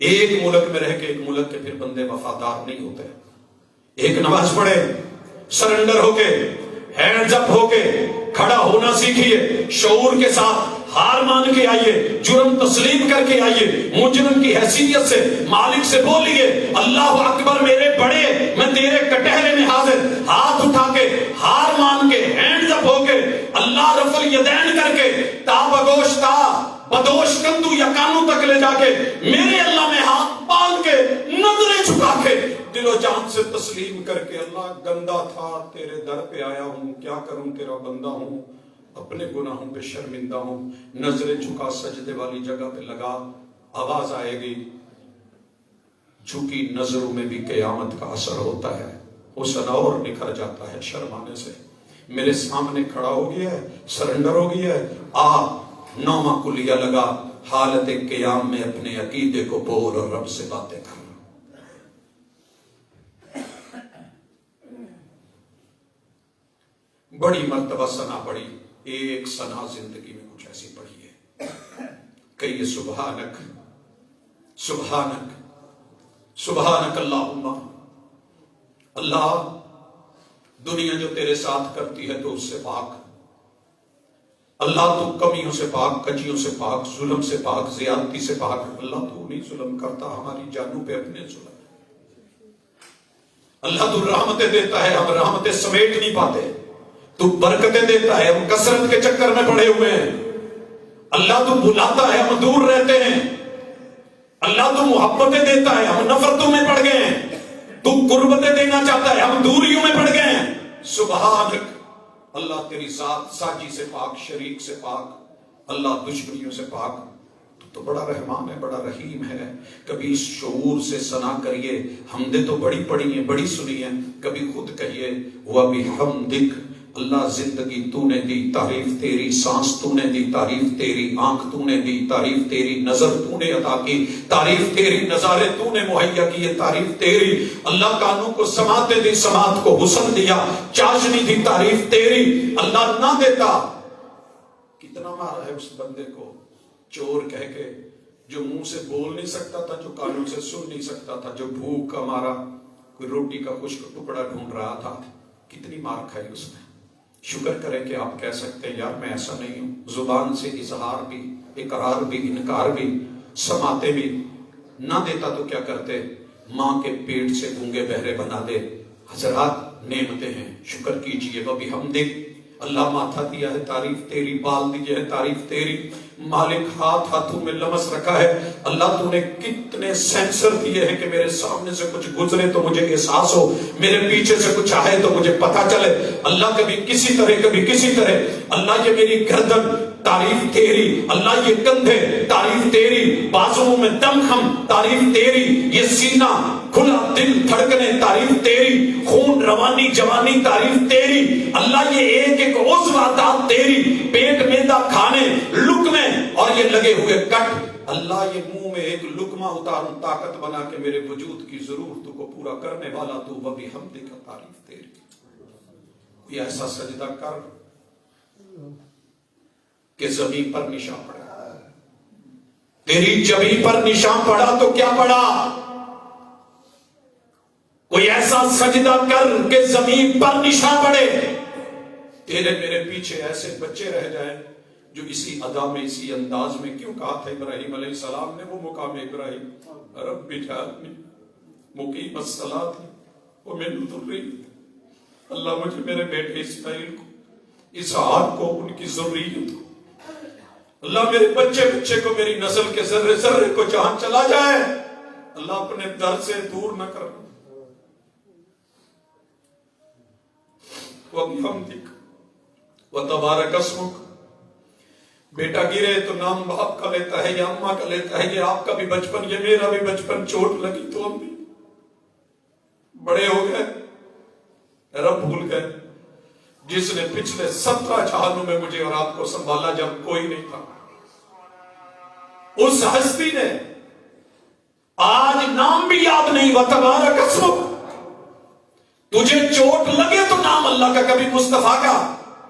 ایک ملک میں رہ کے ایک ملک کے پھر بندے وفادار نہیں ہوتے. ایک نماز پڑھے, سرنڈر ہو کے, ہینڈز اپ ہو کے کھڑا ہونا سیکھیے, شعور کے ساتھ ہار مان کے آئیے, جرم تسلیم کر کے آئیے, مجرم کی حیثیت سے مالک سے بولیے اللہ اکبر میرے بڑے, میں تیرے کٹہرے میں حاضر. ہاتھ اٹھا کے, ہار مان کے, ہینڈز اپ ہو کے, اللہ رفع الیدین کر کے, تا بگوش تا بدوش کندو یا کانوں تک لے جا کے, میرے اللہ میں ہاتھ باندھ کے, نظریں جھکا کے, دل و جان سے تسلیم کر کے, اللہ گندا تھا تیرے در پہ آیا ہوں, کیا کروں تیرا بندہ ہوں, اپنے گناہوں پہ شرمندہ ہوں. نظریں جھکا, سجدے والی جگہ پہ لگا, آواز آئے گی. جھکی نظروں میں بھی قیامت کا اثر ہوتا ہے, حسن اور نکھر جاتا ہے شرمانے سے. میرے سامنے کھڑا ہو گیا ہے, سرنڈر ہو گیا ہے, آ 9واں کلیہ لگا, حالت قیام میں اپنے عقیدے کو بول اور رب سے باتیں کر. بڑی مرتبہ سنا پڑی, ایک سنا زندگی میں کچھ ایسی پڑھی ہے. کہیے سبحانک سبحانک سبحانک اللہم۔ اللہ دنیا جو تیرے ساتھ کرتی ہے تو اس سے پاک، اللہ تو کمیوں سے پاک، کجیوں سے پاک، ظلم سے پاک، زیادتی سے پاک۔ اللہ تو نہیں ظلم کرتا، ہماری جانوں پہ اپنے ظلم۔ اللہ تو رحمتیں دیتا ہے، ہم رحمتیں سمیٹ نہیں پاتے۔ تو برکتیں دیتا ہے، ہم کثرت کے چکر میں پڑے ہوئے ہیں۔ اللہ تو بلاتا ہے، ہم دور رہتے ہیں۔ اللہ تو محبتیں دیتا ہے، ہم نفرتوں میں پڑ گئے ہیں۔ تو قربتیں دینا چاہتا ہے، ہم دوریوں میں پڑ گئے ہیں۔ سبحانک، اللہ تیری ذات ساجی سے پاک، شریک سے پاک، اللہ دشمنیوں سے پاک۔ تو بڑا رحمان ہے، بڑا رحیم ہے۔ کبھی اس شعور سے ثنا کریے، حمدیں تو بڑی پڑھی ہیں، بڑی سنی ہیں، کبھی خود کہیے وَبِحَمْدِکَ۔ اللہ زندگی تو نے دی، تعریف تیری، سانس تو نے دی، تعریف تیری، آنکھ تو نے دی، تعریف تیری، نظر تو نے عطا کی، تعریف تیری، نظارے تو نے مہیا کیے، تعریف تیری۔ اللہ کانوں کو سماعتیں دی، سماعت کو حسن دیا، چاشنی دی، تعریف تیری۔ اللہ نہ دیتا کتنا مارا ہے اس بندے کو چور کہہ کے، جو منہ سے بول نہیں سکتا تھا، جو کانوں سے سن نہیں سکتا تھا، جو بھوک کا مارا کوئی روٹی کا خشک ٹکڑا ڈھونڈ رہا تھا، کتنی مار کھائی اس نے۔ شکر کریں کہ آپ کہہ سکتے ہیں یار میں ایسا نہیں ہوں۔ زبان سے اظہار بھی، اقرار بھی، انکار بھی، سماتے بھی۔ نہ دیتا تو کیا کرتے؟ ماں کے پیٹ سے گونگے بہرے بنا دے۔ حضرات نعمتیں ہیں، شکر کیجئے۔ وَبِحَمْدِکَ، اللہ ماتھا دیا ہے، تعریف تیری، بال دیے ہے، تعریف تیری۔ مالک ہاتھ ہاتھوں میں لمس رکھا ہے، اللہ تو نے کتنے سینسر دیے ہیں کہ میرے سامنے سے کچھ گزرے تو مجھے احساس ہو، میرے پیچھے سے کچھ آئے تو مجھے پتا چلے۔ اللہ کبھی کسی طرح، کبھی کسی طرح۔ اللہ یہ میری گردن، تعریف تیری۔ اللہ یہ کندھے، تعریف تیری۔ بازوؤں میں دمخم، تعریف تیری۔ یہ سینہ کھلا، دل دھڑکنے، تعریف تیری۔ خون روانی، جوانی، تعریف تیری۔ اللہ یہ ایک ایک عضو عطا تیری۔ پیٹ میدا کھانے، لقمے اور یہ لگے ہوئے کٹ، اللہ یہ منہ میں ایک لقمہ اتاروں طاقت بنا کے میرے وجود کی ضرورتوں کو پورا کرنے والا تو وَبِحَمْدِکَ، تعریف تیری۔ کوئی ایسا سجدہ کر کہ زمین پر نشان پڑا۔ تیری جبین پر نشان پڑا تو کیا پڑا؟ کوئی ایسا سجدہ کر کہ زمین پر نشان پڑے۔ تیرے میرے پیچھے ایسے بچے رہ جائیں جو اسی ادا میں، اسی انداز میں، کیوں کہا تھا ابراہیم علیہ السلام نے وہ مقام ابراہیم، رب اجعلنی مقیم الصلاۃ ومن ذریتی، اللہ مجھے میرے بیٹے اسماعیل کو، اسحاق کو، ان کی ذریت کو، اللہ میرے بچے بچے کو، میری نسل کے ذرے ذرے کو جہاں چلا جائے اللہ اپنے در سے دور نہ کر۔ وَبِحَمْدِکَ وَتَبَارَكَ اسْمُکَ۔ بیٹا گرے تو نام باپ کا لیتا ہے یا اماں کا لیتا ہے۔ یہ آپ کا بھی بچپن، یہ میرا بھی بچپن، چوٹ لگی تو ہم بھی بڑے ہو گئے، رب بھول گئے جس نے پچھلے 17 جہانوں میں مجھے اور آپ کو سنبھالا جب کوئی نہیں تھا۔ اس ہستی نے آج نام بھی یاد نہیں۔ وَتَبَارَكَ اسْمُکَ۔ تجھے چوٹ لگے تو نام اللہ کا، کبھی مصطفیٰ کا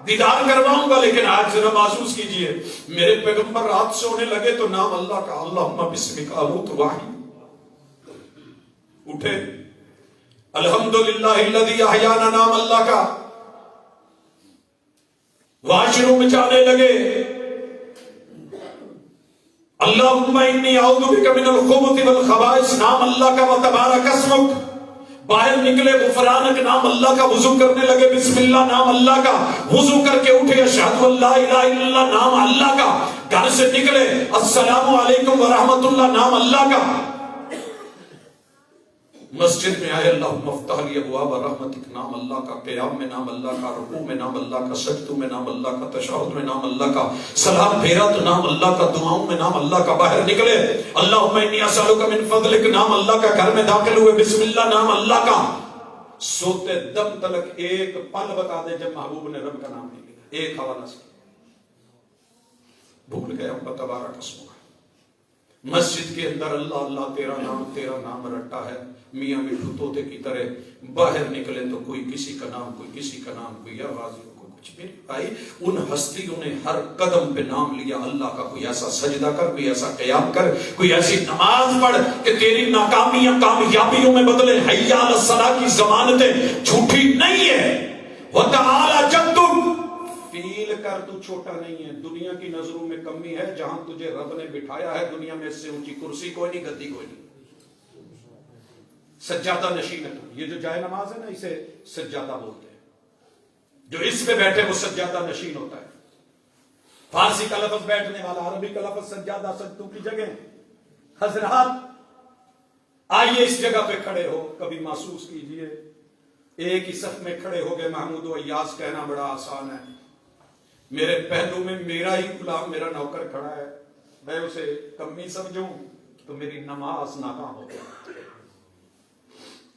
دیدار کرواؤں گا، لیکن آج ذرا محسوس کیجئے میرے پیغمبر رات سونے لگے تو نام اللہ کا، اللہم بسمک اموت واحی، اٹھے الحمدللہ الذی احیانا، نام اللہ کا، واش روم جانے لگے اللہم انی اعوذ بک من الخبث والخبائث، نام اللہ کا، وتبارک اسمک، باہر نکلے غفرانک، نام اللہ کا، وضو کرنے لگے بسم اللہ، نام اللہ کا، وضو کر کے اٹھے اشہد ان لا الہ الا اللہ، نام اللہ کا، گھر سے نکلے السلام علیکم ورحمت اللہ، نام اللہ کا، مسجد میں آئے اللہم افتح لی ابواب رحمتک، نام اللہ کا، قیام میں نام اللہ کا، رکوع میں نام اللہ کا، سجدوں میں نام اللہ کا، تشہد میں نام اللہ کا، سلام پھیرا تو نام اللہ کا، دعاؤں میں نام اللہ کا، باہر نکلے اللہم انی اسألک من فضلک، نام اللہ کا، گھر میں داخل ہوئے بسم اللہ، نام اللہ کا۔ سوتے دم تلک ایک پل بتا دے جب محبوب نے رب کا نام نہیں لیا، ایک حوالہ سے بھول گئے۔ تبارک اسمک، مسجد کے اندر اللہ اللہ تیرا نام رٹا ہے، میاں مٹھو طوطے کی طرح باہر نکلے تو کوئی کسی کا نام، کوئی کسی کا نام، کوئی یا غازیوں کو کچھ بھی بھائی ان ہستیوں نے ہر قدم پہ نام لیا اللہ کا۔ کوئی ایسا سجدہ کر، کوئی ایسا قیام کر، کوئی ایسی نماز پڑھ کہ تیری ناکامیاں کامیابیوں میں بدلے۔ حی علی الصلاۃ کی ضمانتیں جھوٹی نہیں ہے۔ وتعالی جدک، فیل کر تو چھوٹا نہیں ہے، دنیا کی نظروں میں کمی ہے، جہاں تجھے رب نے بٹھایا ہے دنیا میں اس سے اونچی کرسی کوئی نہیں، گدی کوئی نہیں۔ سجادہ نشین ہے تو یہ جو جائے نماز ہے نا، اسے سجادہ بولتے ہیں، جو اس پہ بیٹھے وہ سجادہ نشین ہوتا ہے۔ فارسی کا لفظ بیٹھنے والا، عربی کا لفظ سجادہ، سجدوں کی جگہ۔ حضرات آئیے اس جگہ پہ کھڑے ہو، کبھی محسوس کیجئے ایک ہی صف میں کھڑے ہو گئے۔ محمود و ایاز کہنا بڑا آسان ہے، میرے پہلو میں میرا ہی غلام، میرا نوکر کھڑا ہے، میں اسے کمی سمجھوں تو میری نماز ناکام ہو گئی،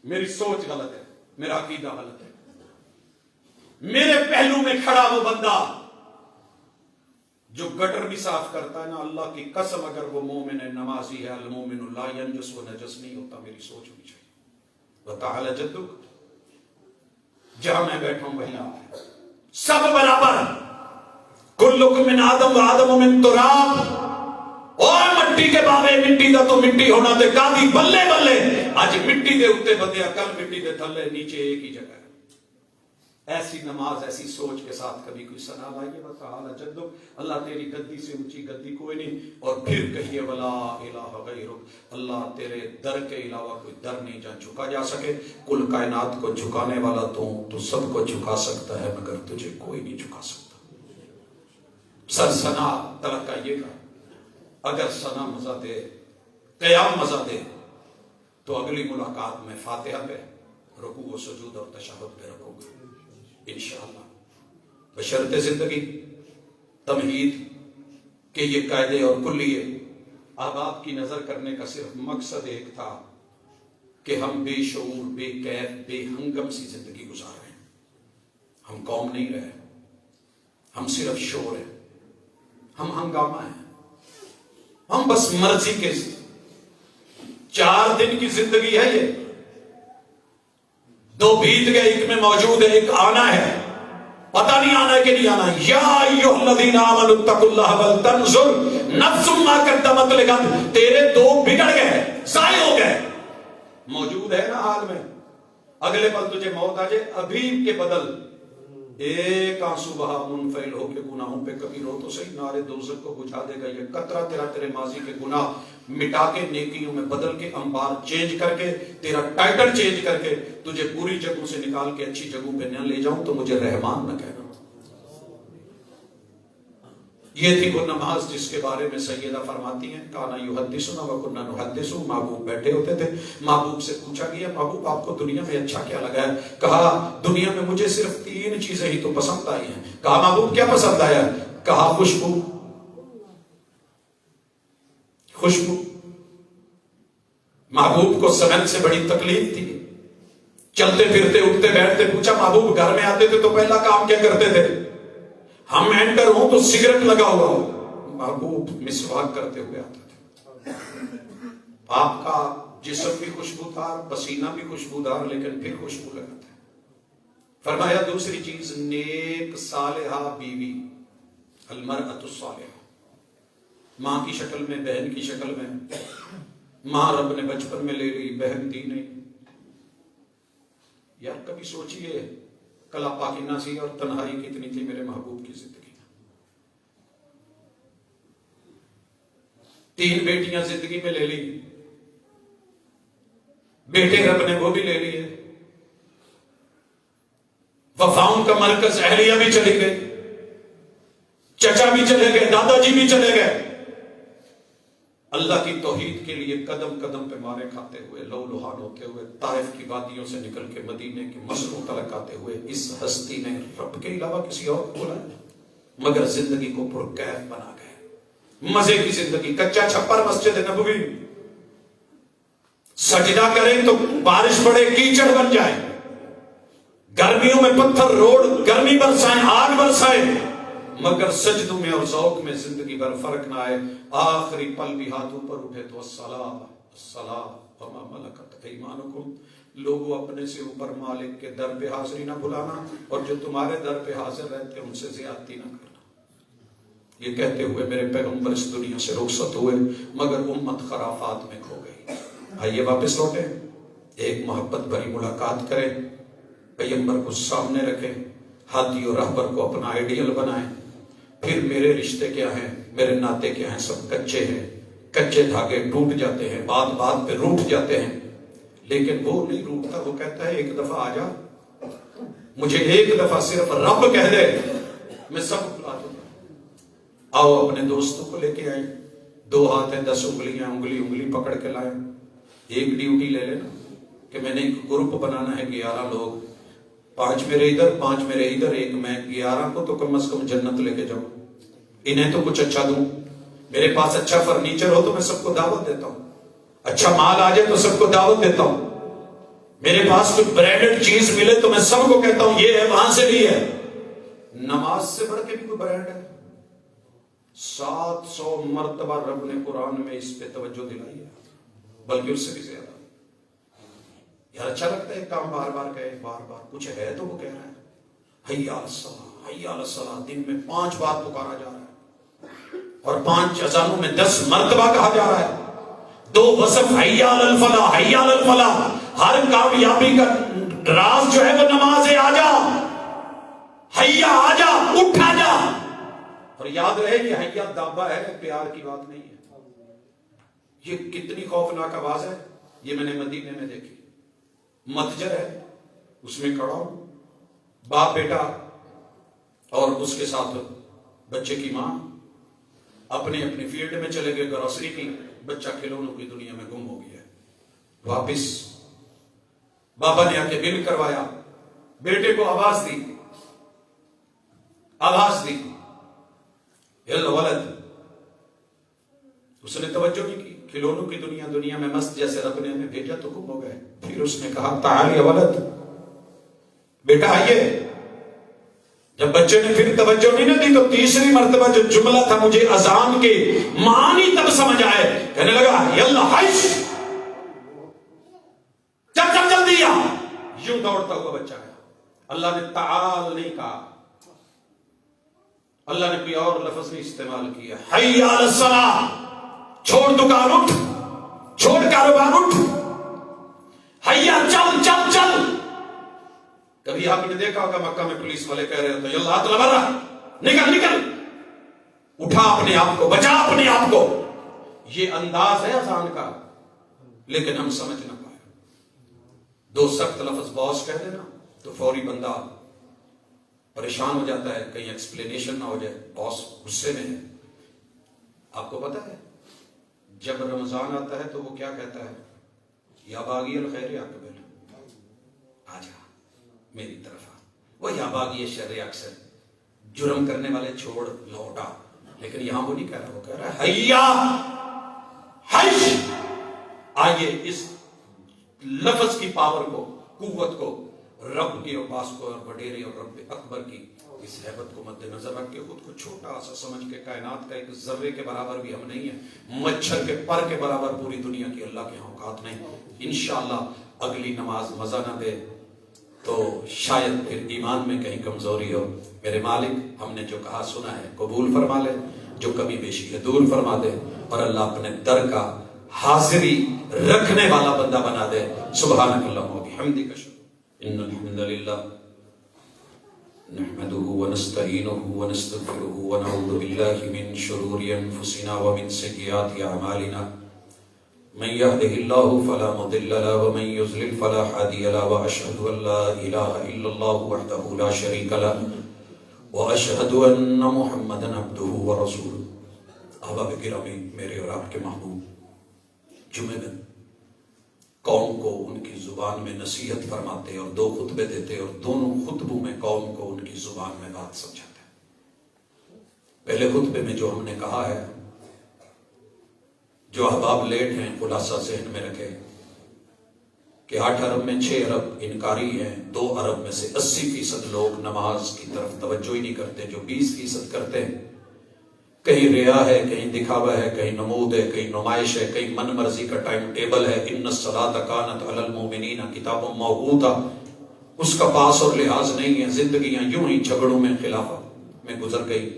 میری سوچ غلط ہے، میرا عقیدہ غلط ہے۔ میرے پہلو میں کھڑا وہ بندہ جو گٹر بھی صاف کرتا ہے نا، اللہ کی قسم اگر وہ مومن ہے، نمازی ہے، المومن لا ینجس، وہ نجس نہیں ہوتا، میری سوچ ہونی چاہیے۔ وتعالی جدک، جہاں میں بیٹھا ہوں وہی آپ ہے، سب برابر۔ کلکم من آدم و آدم من تراب، اور مٹی کے باوے مٹی دا تو مٹی ہونا تے کادی بلے بلے، آج مٹی دے اوتے بندیا، کل مٹی دے تھلے، نیچے ایک ہی جگہ ہے۔ ایسی نماز ایسی سوچ کے ساتھ کبھی کوئی ثنا لائیے، وتعالی جدک، اللہ تیری گدی سے اونچی گدی کوئی نہیں، اور پھر کہیے ولا الہ غیرک، اللہ تیرے در کے علاوہ کوئی در نہیں جہاں جھکا جا سکے۔ کل کائنات کو جھکانے والا تو سب کو جھکا سکتا ہے مگر تجھے کوئی نہیں جھکا سکتا۔ سر ثنا تلقائیے گا، اگر ثنا مزہ دے، قیام مزہ دے تو اگلی ملاقات میں فاتحہ پہ، رکوع و سجود اور تشہد پہ رکھوں گا انشاءاللہ، بشرط زندگی تمہید کہ یہ قاعدے اور کلیے احباب کی نظر کرنے کا صرف مقصد ایک تھا کہ ہم بے شعور، بے کیف، بے ہنگم سی زندگی گزار رہے ہیں۔ ہم قوم نہیں رہے، ہم صرف شور ہیں، ہم ہنگامہ ہیں، ہم بس مرضی کے 4 دن کی زندگی ہے، یہ 2 بیت گئے، ایک میں موجود ہے، ایک آنا ہے، پتہ نہیں آنا ہے کہ نہیں آنا۔ یا ایھا الذین آمنوا اتقوا اللہ ولتنظر نفس ما قدمت لغد، تیرے 2 بگڑ گئے، ضائع ہو گئے، موجود ہے نا حال میں، اگلے پل تجھے موت آ جائے، ابھی کے بدل ایک آنسو بہا منفعل ہو کے گناہوں پہ کبھی رو تو صحیح، نارے دوزخ کو بجھا دے گا یہ قطرہ تیرا، تیرے ماضی کے گناہ مٹا کے نیکیوں میں بدل کے، انبار چینج کر کے، تیرا ٹائٹل چینج کر کے، تجھے بری جگہوں سے نکال کے اچھی جگہوں پہ نہ لے جاؤں تو مجھے رحمان نہ کہنا۔ یہ تھی وہ نماز جس کے بارے میں سیدہ فرماتی ہیں کانا یحدثنا وکنا نحدث، محبوب بیٹھے ہوتے تھے، محبوب سے پوچھا گیا محبوب آپ کو دنیا میں اچھا کیا لگا ہے؟ کہا دنیا میں مجھے صرف 3 چیزیں ہی تو پسند آئی ہیں۔ کہا محبوب کیا پسند آیا؟ کہا خوشبو، خوشبو۔ محبوب کو سمن سے بڑی تکلیف تھی، چلتے پھرتے اٹھتے بیٹھتے، پوچھا محبوب گھر میں آتے تھے تو پہلا کام کیا کرتے تھے؟ ہم انٹر ہوں تو سگریٹ لگا ہوا ہو، محبوب مسواک کرتے ہوئے آتے تھے۔ آپ کا جسم بھی خوشبودار، پسینہ بھی خوشبودار، لیکن پھر خوشبو لگاتا ہے۔ فرمایا دوسری چیز نیک صالحہ بیوی، المرأۃ الصالحہ، ماں کی شکل میں، بہن کی شکل میں، ماں رب نے بچپن میں لے لی، بہن دی نہیں۔ یار کبھی سوچئے کلا پاکینہ سی اور تنہائی کتنی تھی میرے محبوب کی زندگی میں۔ 3 بیٹیاں زندگی میں لے لی، بیٹے رب نے وہ بھی لے لیے، وفاؤں کا مرکز اہلیہ بھی چلی گئی، چچا بھی چلے گئے، دادا جی بھی چلے گئے۔ اللہ کی توحید کے لیے قدم قدم پہ مارے کھاتے ہوئے، لو لہان ہوتے ہوئے، طائف کی وادیوں سے نکل کے مدینے کے مسلوں تلک آتے ہوئے، اس ہستی نے رب کے علاوہ کسی اور کو بولا مگر زندگی کو پرکیف بنا گئے، مزے کی زندگی، کچا چھپر مسجد نبوی، سجدہ کریں تو بارش پڑے کیچڑ بن جائے، گرمیوں میں پتھر روڑ گرمی برسائیں، آگ برسائیں، مگر سجدوں میں اور ذوق میں زندگی بھر فرق نہ آئے، آخری پل بھی ہاتھ اوپر اٹھے تو الصلاۃ الصلاۃ وما ملکت ایمانکم، لوگوں اپنے سے اوپر مالک کے در پہ حاضری نہ بھلانا، اور جو تمہارے در پہ حاضر رہتے ان سے زیادتی نہ کرنا۔ یہ کہتے ہوئے میرے پیغمبر اس دنیا سے رخصت ہوئے، مگر امت خرافات میں کھو گئی۔ آئیے واپس لوٹیں، ایک محبت بھری ملاقات کریں، پیغمبر کو سامنے رکھیں، ہادی اور رہبر کو اپنا آئیڈیل بنائیں۔ پھر میرے رشتے کیا ہیں، میرے ناطے کیا ہیں، سب کچے ہیں، کچے دھاگے ٹوٹ جاتے ہیں، بات بات پہ روٹ جاتے ہیں، لیکن وہ نہیں روٹتا، وہ کہتا ہے ایک دفعہ آ جا، مجھے ایک دفعہ صرف رب کہہ دے، میں سب بلا دوں گا۔ آؤ اپنے دوستوں کو لے کے آئیں، 2 ہاتھ ہیں 10 انگلیاں، انگلی انگلی پکڑ کے لائیں، ایک ڈیوٹی لے لینا کہ میں نے ایک گروپ بنانا ہے 11 لوگ، 5 میرے ادھر 5 میرے ادھر، ایک میں، 11 کو تو کم از کم جنت لے کے جاؤں، انہیں تو کچھ اچھا دوں، میرے پاس اچھا فرنیچر ہو تو میں سب کو دعوت دیتا ہوں، اچھا مال آ جائے تو سب کو دعوت دیتا ہوں، میرے پاس کوئی برانڈڈ چیز ملے تو میں سب کو کہتا ہوں یہ ہے، وہاں سے بھی ہے۔ نماز سے بڑھ کے بھی کوئی برانڈ ہے؟ 700 مرتبہ رب نے قرآن میں اس پہ توجہ دلائی ہے، بلکہ اس سے بھی زیادہ۔ یار اچھا لگتا ہے کام بار بار کہے، بار بار کچھ ہے تو وہ کہہ رہا ہے حی علی الصلاۃ حی علی الصلاۃ، دن میں 5 بار پکارا جا رہا ہے، اور 5 اذانوں میں 10 مرتبہ کہا جا رہا ہے۔ 2 وصف حی علی الفلاح حی علی الفلاح، ہر کامیابی کا راز جو ہے وہ نماز ہے، آ جا حیا، آ جا، اٹھ آ جا۔ اور یاد رہے یہ حیا دابا ہے، پیار کی بات نہیں ہے۔ یہ کتنی خوفناک آواز ہے، یہ میں نے مدینے میں دیکھی، متجر ہے، اس میں کھڑا ہوں، باپ بیٹا اور اس کے ساتھ بچے کی ماں اپنے اپنے فیلڈ میں چلے گئے، گروسری کی، بچہ کھلونوں کی دنیا میں گم ہو گیا۔ واپس بابا نے آ کے بل کروایا، بیٹے کو آواز دی، ولد، اس نے توجہ نہیں کی، کھلونوں کی دنیا میں مست، جیسے رب نے ہمیں بھیجا تو گم ہو گئے۔ پھر اس نے کہا تعال یا ولد، بیٹا آئیے۔ جب بچے نے پھر توجہ نہیں دی تو تیسری مرتبہ جو جملہ تھا، مجھے اذان کے معنی تب سمجھ آئے، کہنے لگا یلا حش، چل جلدی آ، یوں دوڑتا ہوا بچہ گیا۔ اللہ نے تعال نہیں کہا، اللہ نے کوئی اور لفظ نہیں استعمال کیا، حی علی الصلاۃ، چھوڑ دکان اٹھ، چھوڑ کاروبار اٹھ، حیا چل چل چل۔ کبھی آپ نے دیکھا ہوگا مکہ میں پولیس والے کہہ رہے ہوتے یلا ہاتھ لگا، نکل نکل، اٹھا اپنے آپ کو، بچا اپنے آپ کو۔ یہ انداز ہے اذان کا، لیکن ہم سمجھ نہ پائے۔ 2 سخت لفظ باس کہہ دینا تو فوری بندہ پریشان ہو جاتا ہے، کہیں ایکسپلینیشن نہ ہو جائے، باس غصے میں ہے۔ آپ کو پتا ہے جب رمضان آتا ہے تو وہ کیا کہتا ہے، یا باغی الخیر اقبل، آ جا میری طرف آ، وہ یا باغی شر اکثر، جرم کرنے والے چھوڑ لوٹا، لیکن یہاں وہ نہیں کہہ رہا، وہ کہہ رہا ہے حیا حش۔ آئیے اس لفظ کی پاور کو، قوت کو، رب کی اور باس کو اور وڈیرے اور رب اکبر کی اس ہیبت کو مد نظر رکھ کے خود کو چھوٹا سا سمجھ کے، کائنات کا ایک ذرے کے برابر بھی ہم نہیں ہیں، مچھر کے پر کے برابر پوری دنیا کی اللہ کے اوقات نہیں۔ انشاءاللہ اگلی نماز مزہ نہ دے تو شاید پھر ایمان میں کہیں کمزوری ہو۔ میرے مالک ہم نے جو کہا سنا ہے قبول فرما لے، جو کمی بیشی ہے دور فرما دے، اور اللہ اپنے در کا حاضری رکھنے والا بندہ بنا دے۔ سبحانک اللہم و بحمدک، ان الحمد للہ نحمده ونستعینه ونستغفره ونعوذ باللہ من شرور انفسنا ومن سیئات اعمالنا، من يهده الله فلا مضل له ومن يضلل فلا هادي له، واشهد ان لا اله الا الله وحده لا شريك له واشهد ان محمدا عبده ورسوله۔ احباب گرامی، میرے اور آپ کے محبوب جمعے میں قوم کو ان کی زبان میں نصیحت فرماتے اور 2 خطبے دیتے، اور دونوں خطبوں میں قوم کو ان کی زبان میں بات سمجھاتے۔ پہلے خطبے میں جو ہم نے کہا ہے، جو احباب لیٹ ہیں خلاصہ ذہن میں رکھے کہ 8 ارب میں 6 ارب انکاری ہیں، 2 ارب میں سے 80% لوگ نماز کی طرف توجہ ہی نہیں کرتے، جو 20% کرتے ہیں کہیں ریا ہے، کہیں دکھاوا ہے، کہیں نمود ہے، کہیں نمائش ہے، کہیں من مرضی کا ٹائم ٹیبل ہے۔ ان الصلاۃ کانت علی المؤمنین کتابا موقوتا، اس کا پاس اور لحاظ نہیں ہے۔ زندگیاں یوں ہی جھگڑوں میں، خلافت میں گزر گئی۔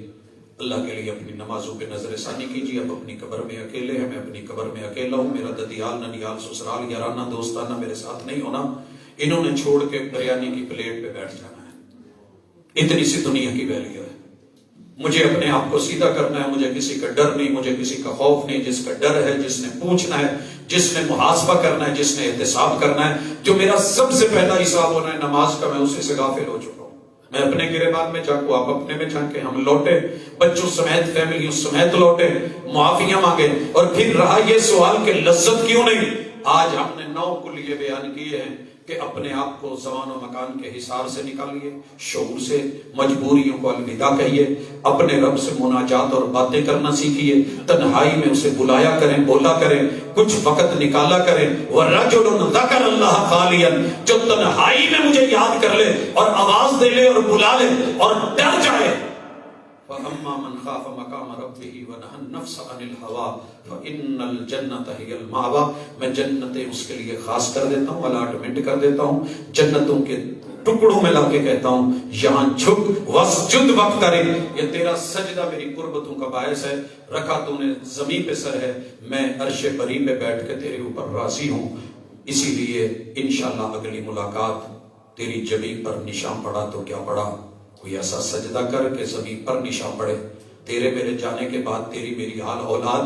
اللہ کے لیے اپنی نمازوں پہ نظر ثانی کیجیے۔ اب اپنی قبر میں اکیلے ہیں، میں اپنی قبر میں اکیلا ہوں، میرا ددیال ننیال سسرال یارانہ دوستانہ میرے ساتھ نہیں ہونا، انہوں نے چھوڑ کے بریانی کی پلیٹ پہ بیٹھ جانا ہے۔ اتنی سی دنیا کی ویلیو ہے۔ مجھے اپنے آپ کو سیدھا کرنا ہے، مجھے کسی کا ڈر نہیں، مجھے کسی کا خوف نہیں۔ جس کا ڈر ہے، جس نے پوچھنا ہے، جس نے محاسبہ کرنا ہے، جس نے احتساب کرنا ہے، جو میرا سب سے پہلا حساب ہونا ہے نماز کا، میں اسی سے غافل ہو چکا ہوں۔ میں اپنے گریبان میں جھانکوں، آپ اپنے میں جھانکیں۔ ہم لوٹے بچوں سمیت، فیملیوں سمیت لوٹے، معافیاں مانگے، اور پھر رہا یہ سوال کہ لذت کیوں نہیں؟ آج ہم نے 9 کلیے بیان کیے ہیں کہ اپنے آپ کو زمان و مکان کے حصار سے نکالیے، شعور سے، مجبوریوں کو الوداع کہیے، اپنے رب سے مناجات اور باتیں کرنا سیکھیے، تنہائی میں اسے بلایا کریں، بولا کریں، کچھ وقت نکالا کریں۔ وَرَجُلٌ ذَكَرَ اللَّهَ خَالِيًا، جو تنہائی میں مجھے یاد کر لے اور آواز دے لے اور بلا لے اور ڈر جائے۔ وَأَمَّا مَنْ خَافَ مَقَامَ رَبِّهِ وَنَهَى النَّفْسَ عَنِ الْهَوَىٰ فَإِنَّ الْجَنَّةَ هِيَ الْمَأْوَىٰ، میں جنتیں اس کے لیے خاص کر دیتا ہوں، الاٹمنٹ کر دیتا ہوں، جنتوں کے ٹکڑوں میں لا کے کہتا ہوں یہاں جھک واسجد وقترب، یہ تیرا سجدہ میری قربتوں کا باعث ہے، رکھا تو نے زمین پہ سر ہے، میں عرش بری پہ بیٹھ کے تیرے اوپر راضی ہوں۔ اسی لیے انشاءاللہ اگلی ملاقات تیری جبین پر نشان پڑا تو کیا پڑا، کوئی ایسا سجدہ کر کے زمین پر نشان پڑے۔ تیرے میرے جانے کے بعد تیری میری حال اولاد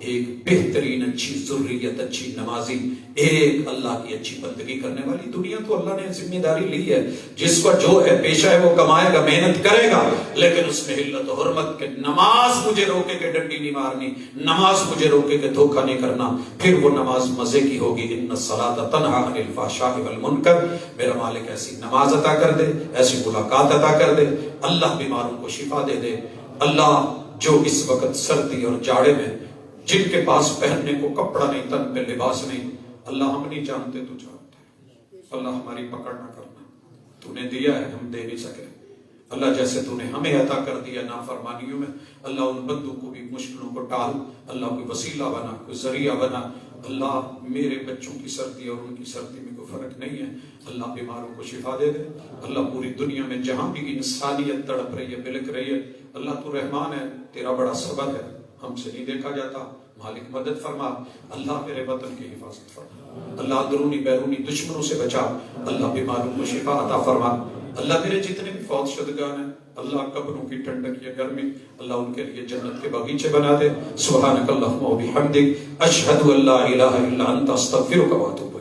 ایک بہترین اچھی ذریت، اچھی نمازی، ایک اللہ کی اچھی بندگی کرنے والی۔ دنیا تو اللہ نے ذمہ داری لی ہے، جس کو جو ہے پیشہ ہے وہ کمائے گا، محنت کرے گا، لیکن اس میں حلت و حرمت کے نماز مجھے روکے کہ ڈنڈی نہیں مارنی، نماز مجھے روکے کہ دھوکہ نہیں کرنا، پھر وہ نماز مزے کی ہوگی۔ ان الصلاۃ تنہی عن الفحشاء والمنکر، میرا مالک ایسی نماز عطا کر دے، ایسی ملاقات عطا کر دے، اللہ بیماروں کو شفا دے دے۔ اللہ جو اس وقت سردی اور جاڑے میں جن کے پاس پہننے کو کپڑا نہیں، تن پہ لباس نہیں، اللہ ہم نہیں جانتے تو جانتے، اللہ ہماری پکڑ نہ کرنا، تو نے دیا ہے ہم دے نہیں سکے، اللہ جیسے تو نے ہمیں عطا کر دیا نافرمانیوں میں، اللہ ان بندوں کو بھی مشکلوں کو ٹال، اللہ کوئی وسیلہ بنا، کوئی ذریعہ بنا۔ اللہ میرے بچوں کی سردی اور ان کی سردی میں کوئی فرق نہیں ہے، اللہ بیماروں کو شفا دے دے۔ اللہ پوری دنیا میں جہاں بھی انسانیت تڑپ رہی ہے، بلک رہی ہے، اللہ تو رحمان ہے، تیرا بڑا صبر ہے، ہم سے نہیں دیکھا جاتا، مالک مدد فرما۔ اللہ میرے وطن کی حفاظت فرما، اللہ اندرونی بیرونی دشمنوں سے بچا، اللہ بیماروں کو شفا عطا فرما۔ اللہ میرے جتنے بھی فوت شدگان ہیں، اللہ قبروں کی ٹھنڈک یا گرمی، اللہ ان کے لیے جنت کے باغیچے بنا دے۔ سبحانک اللہم و بحمدک، اشہد ان لا الہ الا انت، استغفرک و اتوب